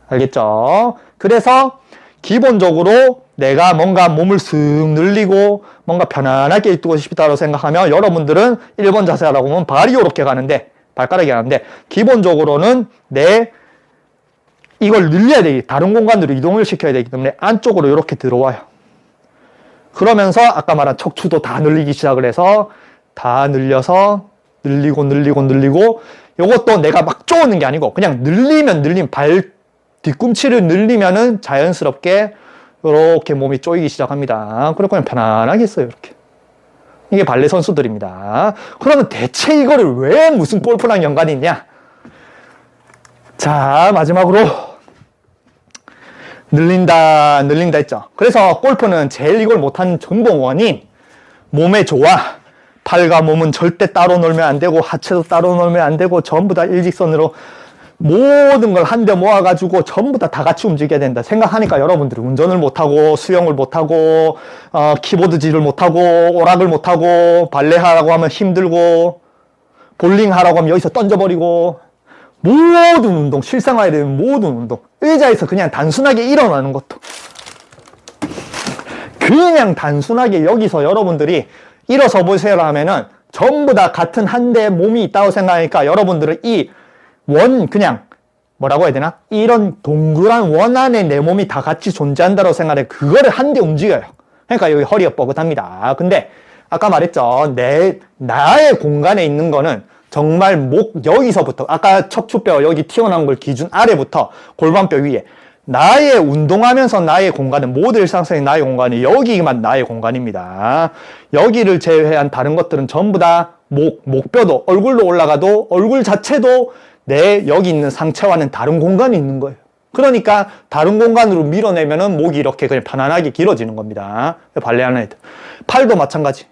알겠죠? 그래서 기본적으로 내가 뭔가 몸을 쓱 늘리고 뭔가 편안하게 있고 싶다고 생각하면 여러분들은 1번 자세라고 하면 발이 이렇게 가는데 발가락이 가는데 기본적으로는 이걸 늘려야 되기, 다른 공간으로 이동을 시켜야 되기 때문에 안쪽으로 이렇게 들어와요. 그러면서 아까 말한 척추도 다 늘리기 시작을 해서 다 늘려서 늘리고 이것도 내가 막 쪼는 게 아니고 그냥 발 뒤꿈치를 늘리면은 자연스럽게 이렇게 몸이 쪼이기 시작합니다. 그리고 그냥 편안하게 있어요. 이렇게. 이게 발레 선수들입니다. 그러면 대체 이거를 왜 무슨 골프랑 연관이 있냐? 자, 마지막으로 늘린다 했죠. 그래서 골프는 제일 이걸 못하는 전부 원인, 몸의 조화. 팔과 몸은 절대 따로 놀면 안 되고 하체도 따로 놀면 안 되고 전부 다 일직선으로 모든 걸 한데 모아가지고 전부 다 같이 움직여야 된다 생각하니까 여러분들이 운전을 못하고 수영을 못하고 키보드질을 못하고 오락을 못하고 발레하라고 하면 힘들고 볼링 하라고 하면 여기서 던져버리고 모든 운동, 실생활에 대한 모든 운동, 의자에서 그냥 단순하게 일어나는 것도 그냥 단순하게 여기서 여러분들이 일어서 보세요 하면은 전부 다 같은 한 대의 몸이 있다고 생각하니까 여러분들은 그냥 뭐라고 해야 되나? 이런 동그란 원 안에 내 몸이 다 같이 존재한다고 생각해 그거를 한 대 움직여요. 그러니까 여기 허리가 뻐긋합니다. 근데 아까 말했죠. 나의 공간에 있는 거는 정말 여기서부터, 아까 척추뼈 여기 튀어나온 걸 기준 아래부터 골반뼈 위에, 나의 운동하면서 나의 공간은, 모든 일상생활의 나의 공간이 여기만 나의 공간입니다. 여기를 제외한 다른 것들은 전부 다 목뼈도, 얼굴로 올라가도 얼굴 자체도 내 여기 있는 상체와는 다른 공간이 있는 거예요. 그러니까 다른 공간으로 밀어내면은 목이 이렇게 그냥 편안하게 길어지는 겁니다. 발레하는 애들. 팔도 마찬가지.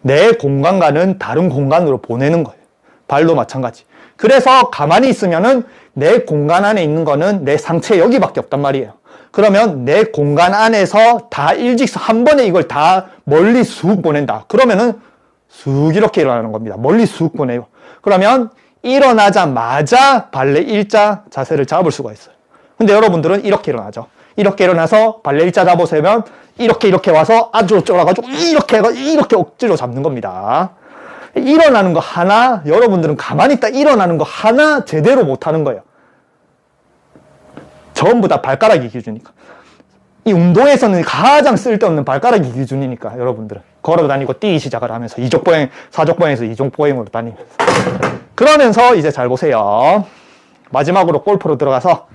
내 공간과는 다른 공간으로 보내는 거예요. 발도 마찬가지. 그래서 가만히 있으면은 내 공간 안에 있는 거는 내 상체 여기밖에 없단 말이에요. 그러면 내 공간 안에서 다 일직선, 한 번에 이걸 다 멀리 쑥 보낸다. 그러면은 쑥 이렇게 일어나는 겁니다. 멀리 쑥 보내요. 그러면 일어나자마자 발레 일자 자세를 잡을 수가 있어요. 근데 여러분들은 이렇게 일어나죠. 이렇게 일어나서 발레 일자 잡으시면 이렇게 와서 아주 쫄아가지고 이렇게 억지로 잡는 겁니다. 일어나는 거 하나, 여러분들은 가만히 있다 일어나는 거 하나 제대로 못하는 거예요. 전부 다 발가락이 기준이니까. 이 운동에서는 가장 쓸데없는 발가락이 기준이니까, 여러분들은. 걸어 다니고 뛰기 시작을 하면서 이족보행, 사족보행에서 이족보행으로 다니면서. 그러면서 이제 잘 보세요. 마지막으로 골프로 들어가서,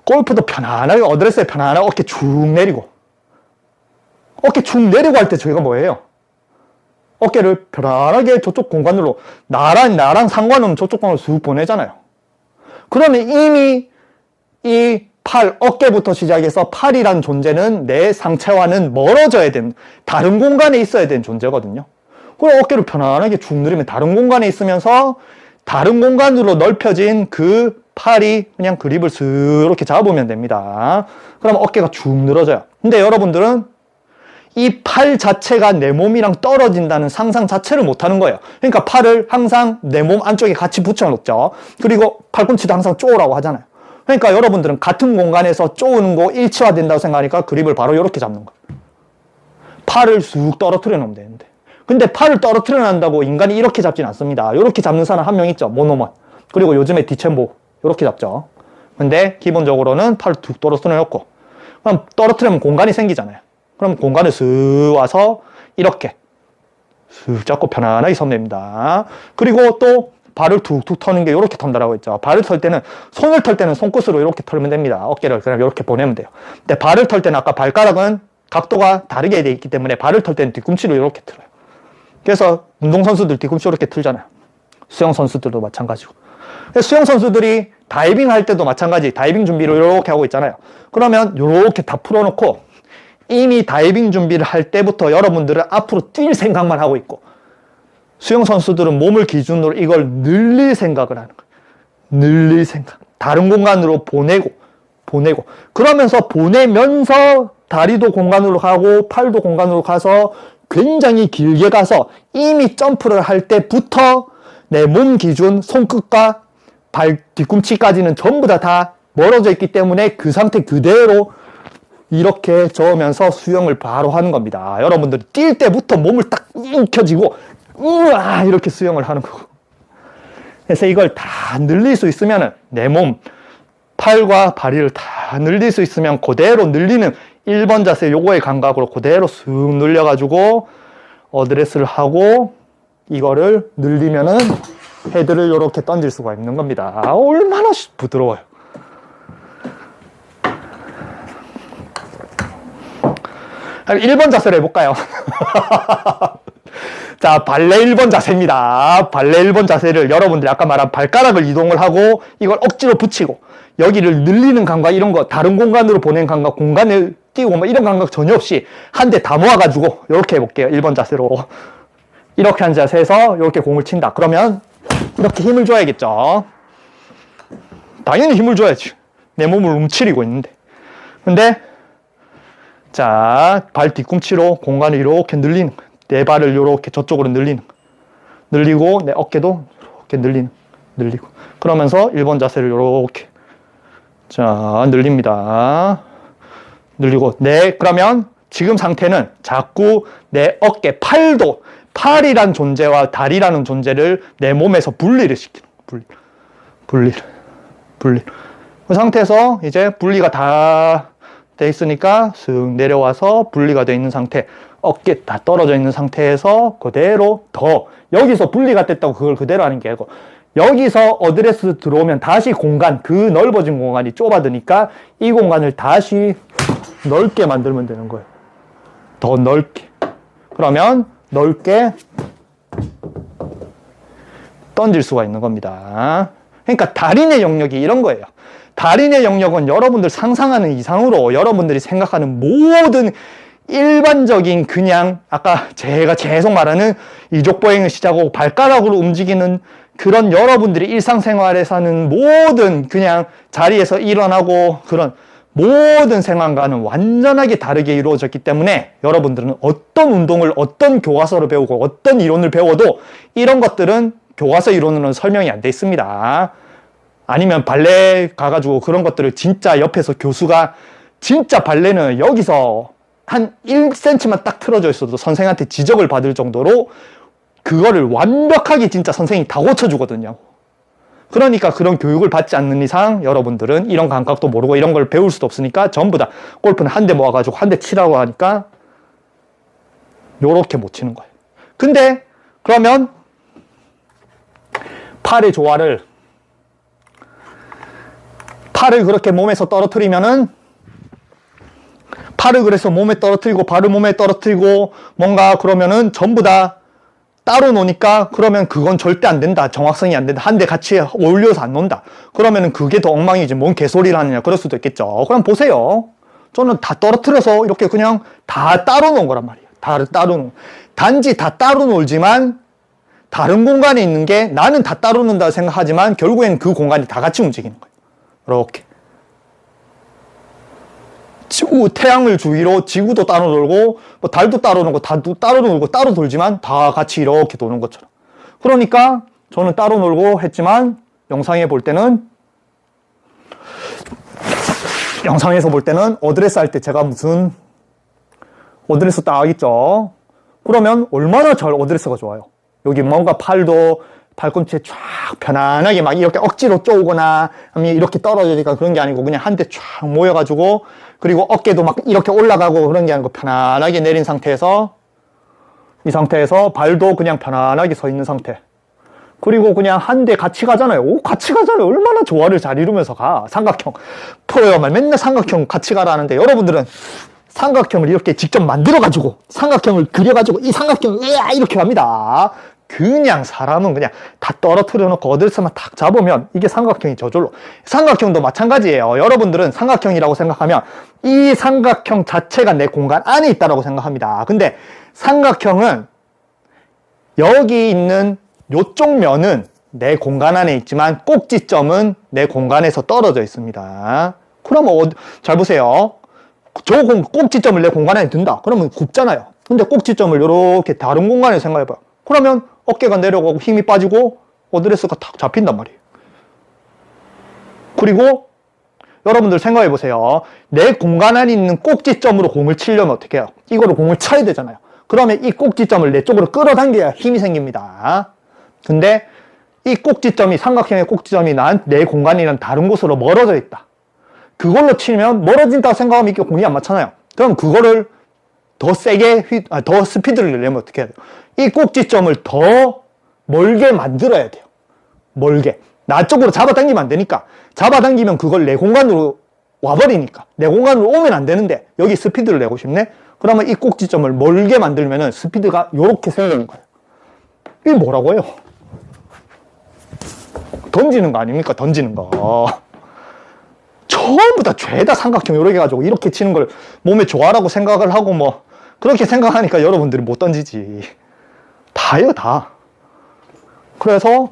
골프도 편안하게, 어드레스에 편안하게 어깨 쭉 내리고, 어깨 쭉 내리고 할 때 저희가 뭐예요? 어깨를 편안하게 저쪽 공간으로, 나랑 상관없는 저쪽 공간으로 쑥 보내잖아요. 그러면 이미 이 어깨부터 시작해서 팔이란 존재는 내 상체와는 멀어져야 되는, 다른 공간에 있어야 되는 존재거든요. 그럼 어깨를 편안하게 쭉 누르면 다른 공간에 있으면서 다른 공간으로 넓혀진 그 팔이 그냥 그립을 슥 이렇게 잡으면 됩니다. 그럼 어깨가 쭉 늘어져요. 근데 여러분들은 이 팔 자체가 내 몸이랑 떨어진다는 상상 자체를 못하는 거예요. 그러니까 팔을 항상 내 몸 안쪽에 같이 붙여놓죠. 그리고 팔꿈치도 항상 쪼으라고 하잖아요. 그러니까 여러분들은 같은 공간에서 쪼우는 거 일치화된다고 생각하니까 그립을 바로 이렇게 잡는 거예요. 팔을 쑥 떨어뜨려 놓으면 되는데. 근데 팔을 떨어뜨려 놓는다고 인간이 이렇게 잡진 않습니다. 이렇게 잡는 사람 한 명 있죠. 모노먼. 그리고 요즘에 디첸보. 이렇게 잡죠. 근데 기본적으로는 팔을 툭 떨어뜨려 놓고, 그럼 떨어뜨리면 공간이 생기잖아요. 그럼 공간을 슥 와서 이렇게 슥 잡고 편안하게 서면 됩니다. 그리고 또 발을 툭툭 터는 게 이렇게 턴다라고 했죠. 발을 털 때는, 손을 털 때는 손끝으로 이렇게 털면 됩니다. 어깨를 그냥 이렇게 보내면 돼요. 근데 발을 털 때는 아까 발가락은 각도가 다르게 돼 있기 때문에 발을 털 때는 뒤꿈치로 이렇게 틀어요. 그래서 운동선수들 뒤꿈치 이렇게 틀잖아요. 수영선수들도 마찬가지고. 수영선수들이 다이빙 할 때도 마찬가지, 다이빙 준비를 이렇게 하고 있잖아요. 그러면 이렇게 다 풀어놓고 이미 다이빙 준비를 할 때부터 여러분들은 앞으로 뛸 생각만 하고 있고, 수영선수들은 몸을 기준으로 이걸 늘릴 생각을 하는 거예요. 늘릴 생각. 다른 공간으로 보내고, 그러면서 보내면서 다리도 공간으로 가고, 팔도 공간으로 가서 굉장히 길게 가서 이미 점프를 할 때부터 내 몸 기준, 손끝과 발 뒤꿈치까지는 전부 다 멀어져 있기 때문에 그 상태 그대로 이렇게 저으면서 수영을 바로 하는 겁니다. 여러분들이 뛸 때부터 몸을 딱 움켜쥐고 우와 이렇게 수영을 하는 거고. 그래서 이걸 다 늘릴 수 있으면, 내 몸, 팔과 다리를 다 늘릴 수 있으면 그대로 늘리는 1번 자세 요거의 감각으로 그대로 쑥 늘려가지고 어드레스를 하고 이거를 늘리면은 헤드를 이렇게 던질 수가 있는 겁니다. 얼마나 부드러워요. 그럼 1번 자세를 해볼까요? 자, 발레 1번 자세입니다. 발레 1번 자세를 여러분들이 아까 말한 발가락을 이동을 하고 이걸 억지로 붙이고 여기를 늘리는 감각, 이런 거 다른 공간으로 보낸 감각, 공간을 띄우고 뭐 이런 감각 전혀 없이 한 대 다 모아가지고 이렇게 해볼게요. 1번 자세로. 이렇게 한 자세에서 이렇게 공을 친다. 그러면 이렇게 힘을 줘야겠죠. 당연히 힘을 줘야지. 내 몸을 움츠리고 있는데. 근데 자, 발 뒤꿈치로 공간을 이렇게 늘리는 거예요. 내 발을 이렇게 저쪽으로 늘리는 거예요. 늘리고 내 어깨도 이렇게 늘리고. 그러면서 1번 자세를 이렇게 자, 늘립니다. 늘리고 그러면 지금 상태는 자꾸 내 어깨, 팔이란 존재와 다리라는 존재를 내 몸에서 분리를 시키는 거예요. 분리를. 그 상태에서 이제 분리가 다 돼 있으니까 슥 내려와서 분리가 돼 있는 상태, 어깨 다 떨어져 있는 상태에서 그대로 더 여기서 분리가 됐다고 그걸 그대로 하는 게 아니고 여기서 어드레스 들어오면 다시 공간, 그 넓어진 공간이 좁아드니까 이 공간을 다시 넓게 만들면 되는 거예요. 더 넓게. 그러면 넓게 던질 수가 있는 겁니다. 그러니까 달인의 영역이 이런 거예요. 달인의 영역은 여러분들 상상하는 이상으로 여러분들이 생각하는 모든 일반적인 그냥 아까 제가 계속 말하는 이족보행을 시작하고 발가락으로 움직이는 그런 여러분들이 일상생활에서 하는 모든 그냥 자리에서 일어나고 그런 모든 생활과는 완전하게 다르게 이루어졌기 때문에 여러분들은 어떤 운동을 어떤 교과서를 배우고 어떤 이론을 배워도 이런 것들은 교과서 이론으로는 설명이 안 돼 있습니다. 아니면 발레 가가지고 그런 것들을 진짜 옆에서 교수가 진짜 발레는 여기서 한 1cm만 딱 틀어져 있어도 선생한테 지적을 받을 정도로 그거를 완벽하게 진짜 선생님이 다 고쳐주거든요. 그러니까 그런 교육을 받지 않는 이상 여러분들은 이런 감각도 모르고 이런 걸 배울 수도 없으니까 전부 다 골프는 한 대 모아가지고 한 대 치라고 하니까 요렇게 못 치는 거예요. 근데 그러면 팔의 조화를 팔을 그렇게 몸에서 떨어뜨리면은 팔을 그래서 몸에 떨어뜨리고 발을 몸에 떨어뜨리고 뭔가 그러면은 전부 다 따로 노니까 그러면 그건 절대 안 된다. 정확성이 안 된다. 한 대 같이 어울려서 안 논다. 그러면은 그게 더 엉망이지. 뭔 개소리를 하느냐. 그럴 수도 있겠죠. 그럼 보세요. 저는 다 떨어뜨려서 이렇게 그냥 다 따로 놓은 거란 말이에요. 다 따로 놓은. 단지 다 따로 놀지만 다른 공간에 있는 게 나는 다 따로 논다 생각하지만 결국엔 그 공간이 다 같이 움직이는 거예요. 이렇게. 태양을 주위로 지구도 따로 돌고 뭐 달도 따로 놀고 달도 따로 놀고 따로 돌지만 다 같이 이렇게 도는 것처럼. 그러니까 저는 따로 놀고 했지만 영상에서 볼 때는 어드레스 할 때 제가 무슨 어드레스 딱 있죠. 그러면 얼마나 잘 어드레스가 좋아요. 여기 뭔가 팔도 팔꿈치에 쫙 편안하게 막 이렇게 억지로 쪼우거나 아니면 이렇게 떨어지니까 그런 게 아니고 그냥 한 대 쫙 모여가지고 그리고 어깨도 막 이렇게 올라가고 그런 게 아니고 편안하게 내린 상태에서 이 상태에서 발도 그냥 편안하게 서 있는 상태. 그리고 그냥 한 대 같이 가잖아요. 오, 같이 가잖아요. 얼마나 조화를 잘 이루면서 가. 삼각형. 프로야말 맨날 삼각형 같이 가라는데 여러분들은 삼각형을 이렇게 직접 만들어가지고 삼각형을 그려가지고 이 삼각형을 이렇게 갑니다. 그냥 사람은 그냥 다 떨어뜨려 놓고 어드레스만 탁 잡으면 이게 삼각형이 저절로. 삼각형도 마찬가지예요. 여러분들은 삼각형이라고 생각하면 이 삼각형 자체가 내 공간 안에 있다고 생각합니다. 근데 삼각형은 여기 있는 요쪽 면은 내 공간 안에 있지만 꼭지점은 내 공간에서 떨어져 있습니다. 그러면 잘 보세요. 저 꼭지점을 내 공간 안에 둔다. 그러면 굽잖아요. 근데 꼭지점을 이렇게 다른 공간에 생각해봐요. 그러면 어깨가 내려가고 힘이 빠지고 어드레스가 탁 잡힌단 말이에요. 그리고 여러분들 생각해 보세요. 내 공간 안에 있는 꼭지점으로 공을 치려면 어떻게 해요? 이거로 공을 쳐야 되잖아요. 그러면 이 꼭지점을 내 쪽으로 끌어당겨야 힘이 생깁니다. 근데 이 꼭지점이 삼각형의 꼭지점이 내 공간이랑 다른 곳으로 멀어져 있다. 그걸로 치면 멀어진다고 생각하면 이게 공이 안 맞잖아요. 그럼 그거를 더 세게, 더 스피드를 내려면 어떻게 해야 돼요? 이 꼭지점을 더 멀게 만들어야 돼요. 멀게. 나 쪽으로 잡아당기면 안 되니까. 잡아당기면 그걸 내 공간으로 와버리니까. 내 공간으로 오면 안 되는데 여기 스피드를 내고 싶네? 그러면 이 꼭지점을 멀게 만들면은 스피드가 요렇게 생기는 거예요. 이게 뭐라고 해요? 던지는 거 아닙니까? 던지는 거. 전부 다 죄다 삼각형 요렇게 해가지고 이렇게 치는 걸 몸에 좋아라고 생각을 하고 뭐 그렇게 생각하니까 여러분들이 못 던지지. 다요, 다. 그래서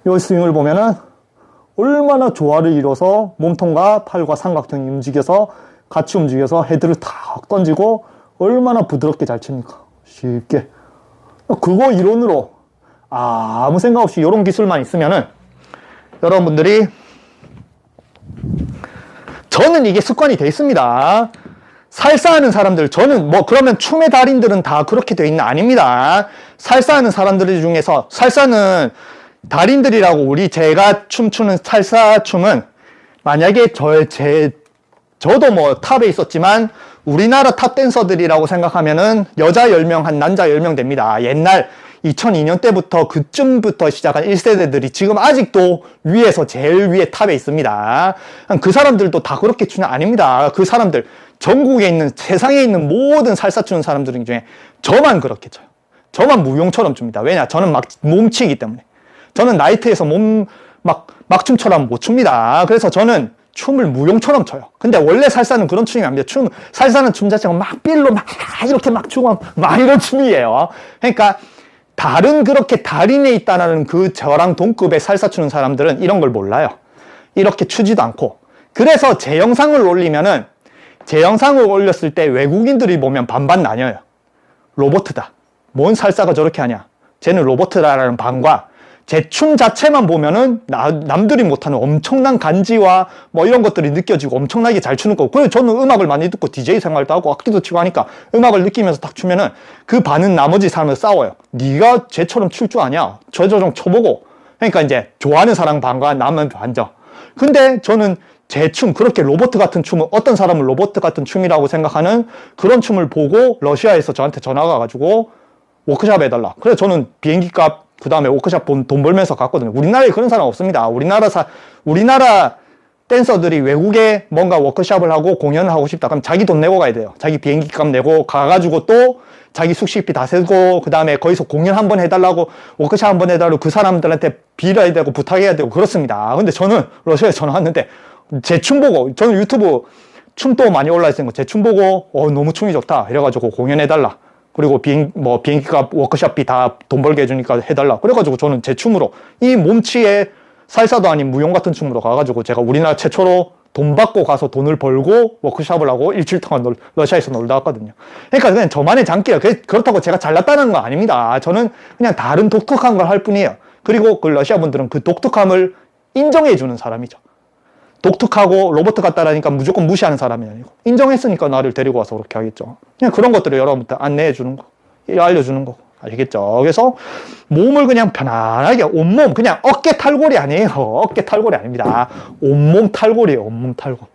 이 스윙을 보면은 얼마나 조화를 이뤄서 몸통과 팔과 삼각형이 움직여서 같이 움직여서 헤드를 탁 던지고 얼마나 부드럽게 잘 칩니까? 쉽게. 그거 이론으로 아무 생각 없이 이런 기술만 있으면은 여러분들이 저는 이게 습관이 돼 있습니다. 살사하는 사람들, 저는 뭐 그러면 춤의 달인들은 다 그렇게 돼 있는 아닙니다. 살사하는 사람들 중에서 살사는 달인들이라고 제가 춤추는 살사 춤은 만약에 제 저도 뭐 탑에 있었지만 우리나라 탑 댄서들이라고 생각하면은 여자 10명, 한 남자 10명 됩니다. 옛날 2002년 때부터 그쯤부터 시작한 1세대들이 지금 아직도 위에서 제일 위에 탑에 있습니다. 그 사람들도 다 그렇게 추는 아닙니다. 그 사람들 전국에 있는 세상에 있는 모든 살사 추는 사람들 중에 저만 그렇게 춰요. 저만 무용처럼 춥니다. 왜냐? 저는 막 몸치기 때문에. 저는 나이트에서 막 춤처럼 못 춥니다. 그래서 저는 춤을 무용처럼 춰요. 근데 원래 살사는 그런 춤이 아닙니다. 살사는 춤 자체가 막 삘로 막 이렇게 막 추고 막 이런 춤이에요. 그러니까 그렇게 달인에 있다는 그 저랑 동급의 살사 추는 사람들은 이런 걸 몰라요. 이렇게 추지도 않고. 그래서 제 영상을 올리면은, 제 영상을 올렸을 때 외국인들이 보면 반반 나뉘어요. 로보트다. 뭔 살사가 저렇게 하냐. 쟤는 로보트다라는 반과, 제 춤 자체만 보면은 남들이 못하는 엄청난 간지와 뭐 이런 것들이 느껴지고 엄청나게 잘 추는 거고. 그래서 저는 음악을 많이 듣고 DJ 생활도 하고 악기도 치고 하니까 음악을 느끼면서 딱 추면은 그 반은 나머지 사람을 싸워요. 네가 쟤처럼 출 줄 아냐? 저 좀 쳐보고. 그러니까 이제 좋아하는 사람 반과 남은 반죠. 근데 저는 제 춤, 그렇게 로봇 같은 춤을, 어떤 사람은 로봇 같은 춤이라고 생각하는 그런 춤을 보고 러시아에서 저한테 전화가 와가지고 워크샵 해달라. 그래서 저는 비행기 값, 그 다음에 워크샵 돈 벌면서 갔거든요. 우리나라에 그런 사람 없습니다. 우리나라 댄서들이 외국에 뭔가 워크샵을 하고 공연을 하고 싶다. 그럼 자기 돈 내고 가야 돼요. 자기 비행기 값 내고 가가지고 또 자기 숙식비 다 세고, 그 다음에 거기서 공연 한번 해달라고, 워크샵 한번 해달라고 그 사람들한테 빌어야 되고 부탁해야 되고 그렇습니다. 근데 저는 러시아에 전화 왔는데 제 춤 보고, 저는 유튜브 춤도 많이 올라있으니까 제 춤 보고 너무 춤이 좋다 이래가지고 공연해달라. 그리고 비행기값, 워크숍비 다 돈 벌게 해주니까 해달라. 그래가지고 저는 제 춤으로, 이 몸치에 살사도 아닌 무용 같은 춤으로 가가지고 제가 우리나라 최초로 돈 받고 가서 돈을 벌고 워크숍을 하고 일주일 동안 러시아에서 놀다 왔거든요. 그러니까 그냥 저만의 장기예요. 그렇다고 제가 잘났다는 거 아닙니다. 저는 그냥 다른 독특한 걸 할 뿐이에요. 그리고 그 러시아 분들은 그 독특함을 인정해주는 사람이죠. 독특하고 로봇 같다라니까 무조건 무시하는 사람이 아니고, 인정했으니까 나를 데리고 와서 그렇게 하겠죠. 그냥 그런 것들을 여러분들 안내해 주는 거, 알려주는 거, 아시겠죠? 그래서 몸을 그냥 편안하게, 온몸, 그냥 어깨 탈골이 아니에요. 어깨 탈골이 아닙니다. 온몸 탈골이에요. 온몸 탈골.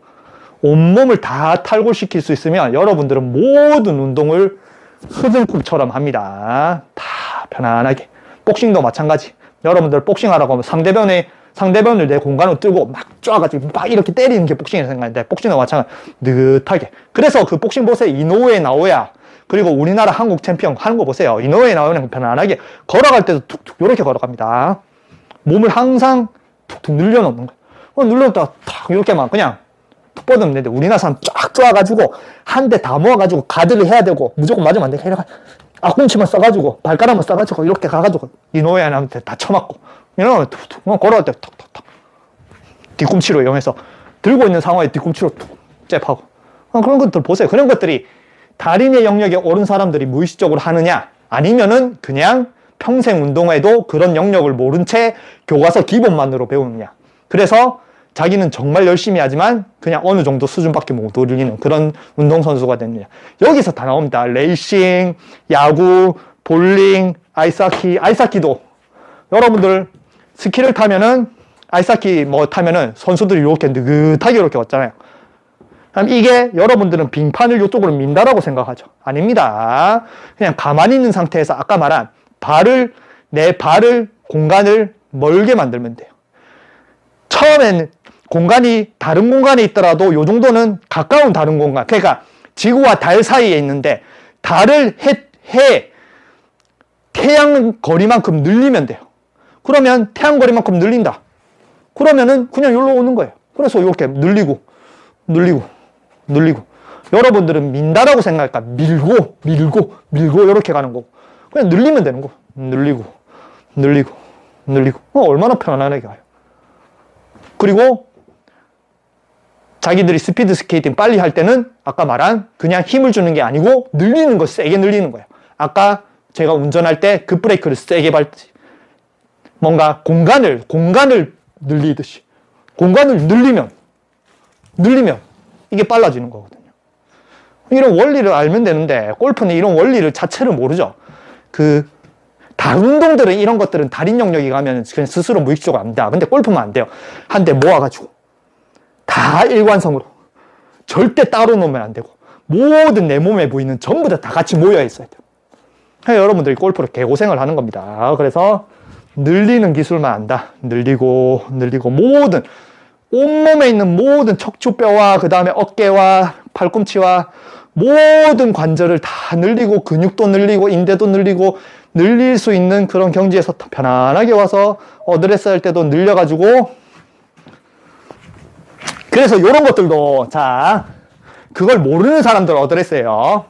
온몸을 다 탈골시킬 수 있으면 여러분들은 모든 운동을 흐등꿈처럼 합니다. 다 편안하게. 복싱도 마찬가지. 여러분들 복싱하라고 하면 상대편을 내 공간으로 뜨고 막 쫙가지고 막 이렇게 때리는 게 복싱이라고 생각하는데, 복싱도 마찬가지 느긋하게. 그래서 그 복싱 보세요. 이노우에 나오야, 그리고 우리나라 한국 챔피언 하는 거 보세요. 이노우에 나오는 거 편안하게 걸어갈 때도 툭툭 이렇게 걸어갑니다. 몸을 항상 툭툭 늘려놓는 거예요. 눌렀다가 탁 이렇게 막 그냥 툭 뻗으면 되는데, 우리나라 사람 쫙 쪼아가지고 한 대 다 모아가지고 가드를 해야 되고, 무조건 맞으면 안 돼. 앞꿈치만 써가지고 발가락만 써가지고 이렇게 가가지고 이노우에 나한테 다 쳐맞고, 이러면 툭툭 걸어갈 때 탁탁탁 뒤꿈치로 이용해서 들고 있는 상황에 뒤꿈치로 툭 잽하고, 그런 것들 보세요. 그런 것들이 달인의 영역에 오른 사람들이 무의식적으로 하느냐, 아니면은 그냥 평생 운동에도 그런 영역을 모른 채 교과서 기본만으로 배우느냐. 그래서 자기는 정말 열심히 하지만 그냥 어느 정도 수준밖에 못 올리는 그런 운동선수가 됐느냐. 여기서 다 나옵니다. 레이싱, 야구, 볼링, 아이스하키도 여러분들 스키를 타면은, 아이스하키 타면은 선수들이 이렇게 느긋하게 이렇게 왔잖아요. 그럼 이게 여러분들은 빙판을 이쪽으로 민다라고 생각하죠. 아닙니다. 그냥 가만히 있는 상태에서 아까 말한 내 발을 공간을 멀게 만들면 돼요. 처음엔 공간이 다른 공간에 있더라도 요 정도는 가까운 다른 공간. 그러니까 지구와 달 사이에 있는데 달을 태양 거리만큼 늘리면 돼요. 그러면 태양 거리만큼 늘린다. 그러면은 그냥 여기로 오는 거예요. 그래서 이렇게 늘리고 여러분들은 민다라고 생각할까? 밀고 이렇게 가는 거고, 그냥 늘리면 되는 거. 늘리고 얼마나 편안하게 가요. 그리고 자기들이 스피드 스케이팅 빨리 할 때는 아까 말한 그냥 힘을 주는 게 아니고 늘리는 거, 세게 늘리는 거예요. 아까 제가 운전할 때 급브레이크를 세게 밟지. 뭔가 공간을 늘리듯이. 공간을 늘리면 이게 빨라지는 거거든요. 이런 원리를 알면 되는데, 골프는 이런 원리를 자체를 모르죠. 다른 운동들은 이런 것들은 달인 영역에 가면 그냥 스스로 무의식적으로 압니다. 근데 골프는 안 돼요. 한 대 모아가지고 다 일관성으로 절대 따로 놓으면 안 되고 모든 내 몸에 보이는 전부 다 같이 모여 있어야 돼요. 여러분들이 골프를 개고생을 하는 겁니다. 그래서 늘리는 기술만 안다. 늘리고 모든 온몸에 있는 모든 척추뼈와 그 다음에 어깨와 팔꿈치와 모든 관절을 다 늘리고 근육도 늘리고 인대도 늘리고 늘릴 수 있는 그런 경지에서 편안하게 와서 어드레스 할 때도 늘려가지고, 그래서 이런 것들도, 자, 그걸 모르는 사람들 어드레스예요.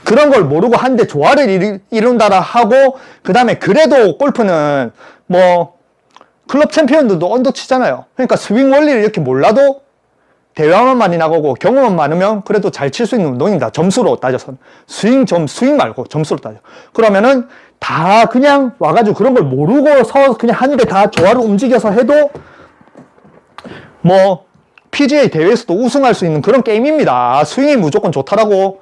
그런 걸 모르고 한데 조화를 이룬다라 하고, 그 다음에 그래도 골프는 뭐 클럽 챔피언들도 언더 치잖아요. 그러니까 스윙 원리를 이렇게 몰라도 대회만 많이 나가고 경험만 많으면 그래도 잘 칠 수 있는 운동입니다. 점수로 따져서. 스윙 말고 점수로 따져. 그러면은 다 그냥 와가지고 그런 걸 모르고서 그냥 하는데 다 조화를 움직여서 해도 뭐 PGA 대회에서도 우승할 수 있는 그런 게임입니다. 스윙이 무조건 좋다라고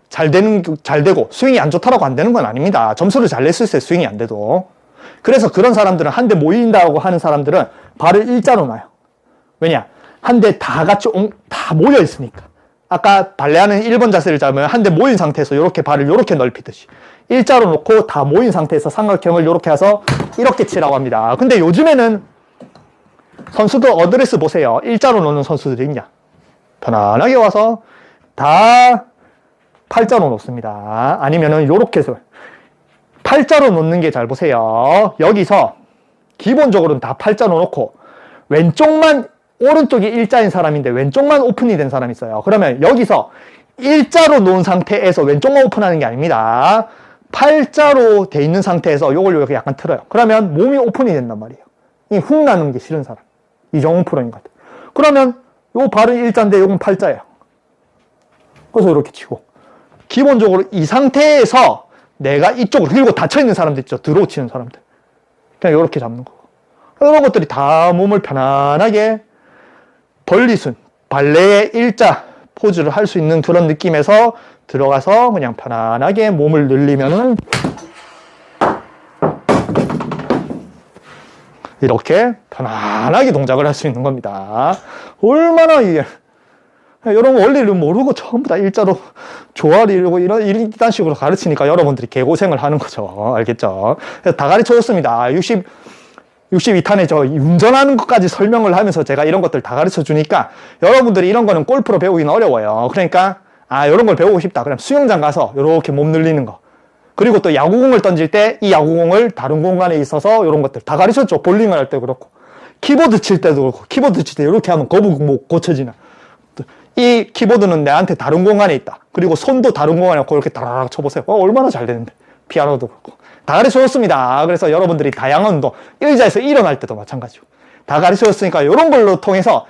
잘 되고 스윙이 안 좋다라고 안 되는 건 아닙니다. 점수를 잘 낼 수 있어요. 스윙이 안 돼도. 그래서 그런 사람들은 한대 모인다고 하는 사람들은 발을 일자로 놔요. 왜냐? 한대 다 같이 다 모여 있으니까. 아까 발레하는 1번 자세를 잡으면 한대 모인 상태에서 이렇게 발을 이렇게 넓히듯이 일자로 놓고 다 모인 상태에서 삼각형을 이렇게 해서 이렇게 치라고 합니다. 근데 요즘에는 선수들 어드레스 보세요. 일자로 놓는 선수들이 있냐? 편안하게 와서 다 팔자로 놓습니다. 아니면은 요렇게 해서 팔자로 놓는 게, 잘 보세요. 여기서 기본적으로는 다 팔자로 놓고 왼쪽만, 오른쪽이 일자인 사람인데 왼쪽만 오픈이 된 사람이 있어요. 그러면 여기서 일자로 놓은 상태에서 왼쪽만 오픈하는 게 아닙니다. 팔자로 돼 있는 상태에서 요걸 이렇게 약간 틀어요. 그러면 몸이 오픈이 된단 말이에요. 이 훅 나는 게 싫은 사람. 이정훈 프로인 것 같아요. 그러면 요 발은 일자인데 요건 팔자예요. 그래서 이렇게 치고. 기본적으로 이 상태에서 내가 이쪽으로, 그리고 닫혀있는 사람들 있죠. 드로우 치는 사람들. 그냥 이렇게 잡는 거고. 이런 것들이 다 몸을 편안하게 벌리순, 발레의 일자 포즈를 할 수 있는 그런 느낌에서 들어가서 그냥 편안하게 몸을 늘리면은 이렇게 편안하게 동작을 할 수 있는 겁니다. 얼마나 이게, 이런 원리를 모르고 전부 다 일자로 조화를 이루고 이런 식으로 가르치니까 여러분들이 개고생을 하는 거죠. 알겠죠? 그래서 다 가르쳐줬습니다. 62탄에 저 운전하는 것까지 설명을 하면서 제가 이런 것들 다 가르쳐 주니까 여러분들이 이런 거는 골프로 배우기는 어려워요. 그러니까 이런 걸 배우고 싶다. 그럼 수영장 가서 이렇게 몸 늘리는 거. 그리고 또 야구공을 던질 때 이 야구공을 다른 공간에 있어서 이런 것들 다 가르쳤죠. 볼링을 할 때 그렇고. 키보드 칠 때도 그렇고. 키보드 칠 때 이렇게 하면 거북 못 고쳐지나. 이 키보드는 내한테 다른 공간에 있다. 그리고 손도 다른 공간에 있고 이렇게 따라락 쳐보세요. 얼마나 잘 되는데. 피아노도 그렇고. 다 가르쳐줬습니다. 그래서 여러분들이 다양한 운동, 의자에서 일어날 때도 마찬가지고. 다 가르쳐줬으니까 이런 걸로 통해서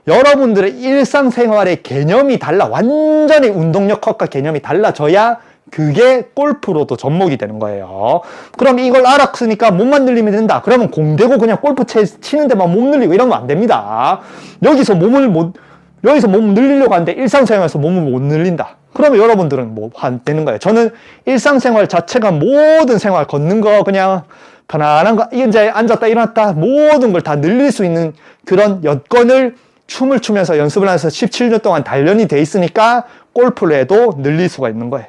여러분들의 일상생활의 개념이 달라. 완전히 운동력학과 개념이 달라져야 그게 골프로도 접목이 되는 거예요. 그럼 이걸 알았으니까 몸만 늘리면 된다. 그러면 공 대고 그냥 골프 치는 데만 몸 늘리고 이러면 안 됩니다. 여기서 몸을 늘리려고 하는데 일상생활에서 몸을 못 늘린다. 그러면 여러분들은 뭐 안 되는 거예요. 저는 일상생활 자체가 모든 생활, 걷는 거, 그냥 편안한 거, 이제 앉았다 일어났다 모든 걸 다 늘릴 수 있는 그런 여건을 춤을 추면서 연습을 하면서 17년 동안 단련이 돼 있으니까 골프를 해도 늘릴 수가 있는 거예요.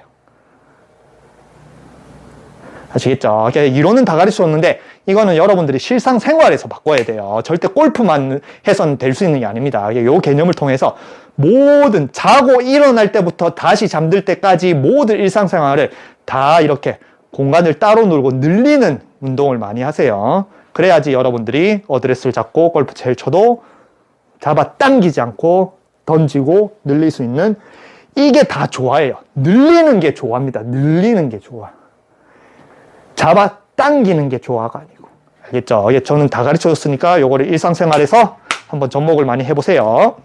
아시겠죠? 이론은 다 가르쳐줬는데 이거는 여러분들이 실상생활에서 바꿔야 돼요. 절대 골프만 해서는 될 수 있는 게 아닙니다. 이 개념을 통해서 모든 자고 일어날 때부터 다시 잠들 때까지 모든 일상생활을 다 이렇게 공간을 따로 놀고 늘리는 운동을 많이 하세요. 그래야지 여러분들이 어드레스를 잡고 골프 제일 쳐도 잡아 당기지 않고 던지고 늘릴 수 있는, 이게 다 좋아해요. 늘리는 게 좋아합니다. 늘리는 게 좋아. 잡아 당기는 게 좋아가 아니고. 알겠죠? 저는 다 가르쳐 줬으니까 요거를 일상생활에서 한번 접목을 많이 해보세요.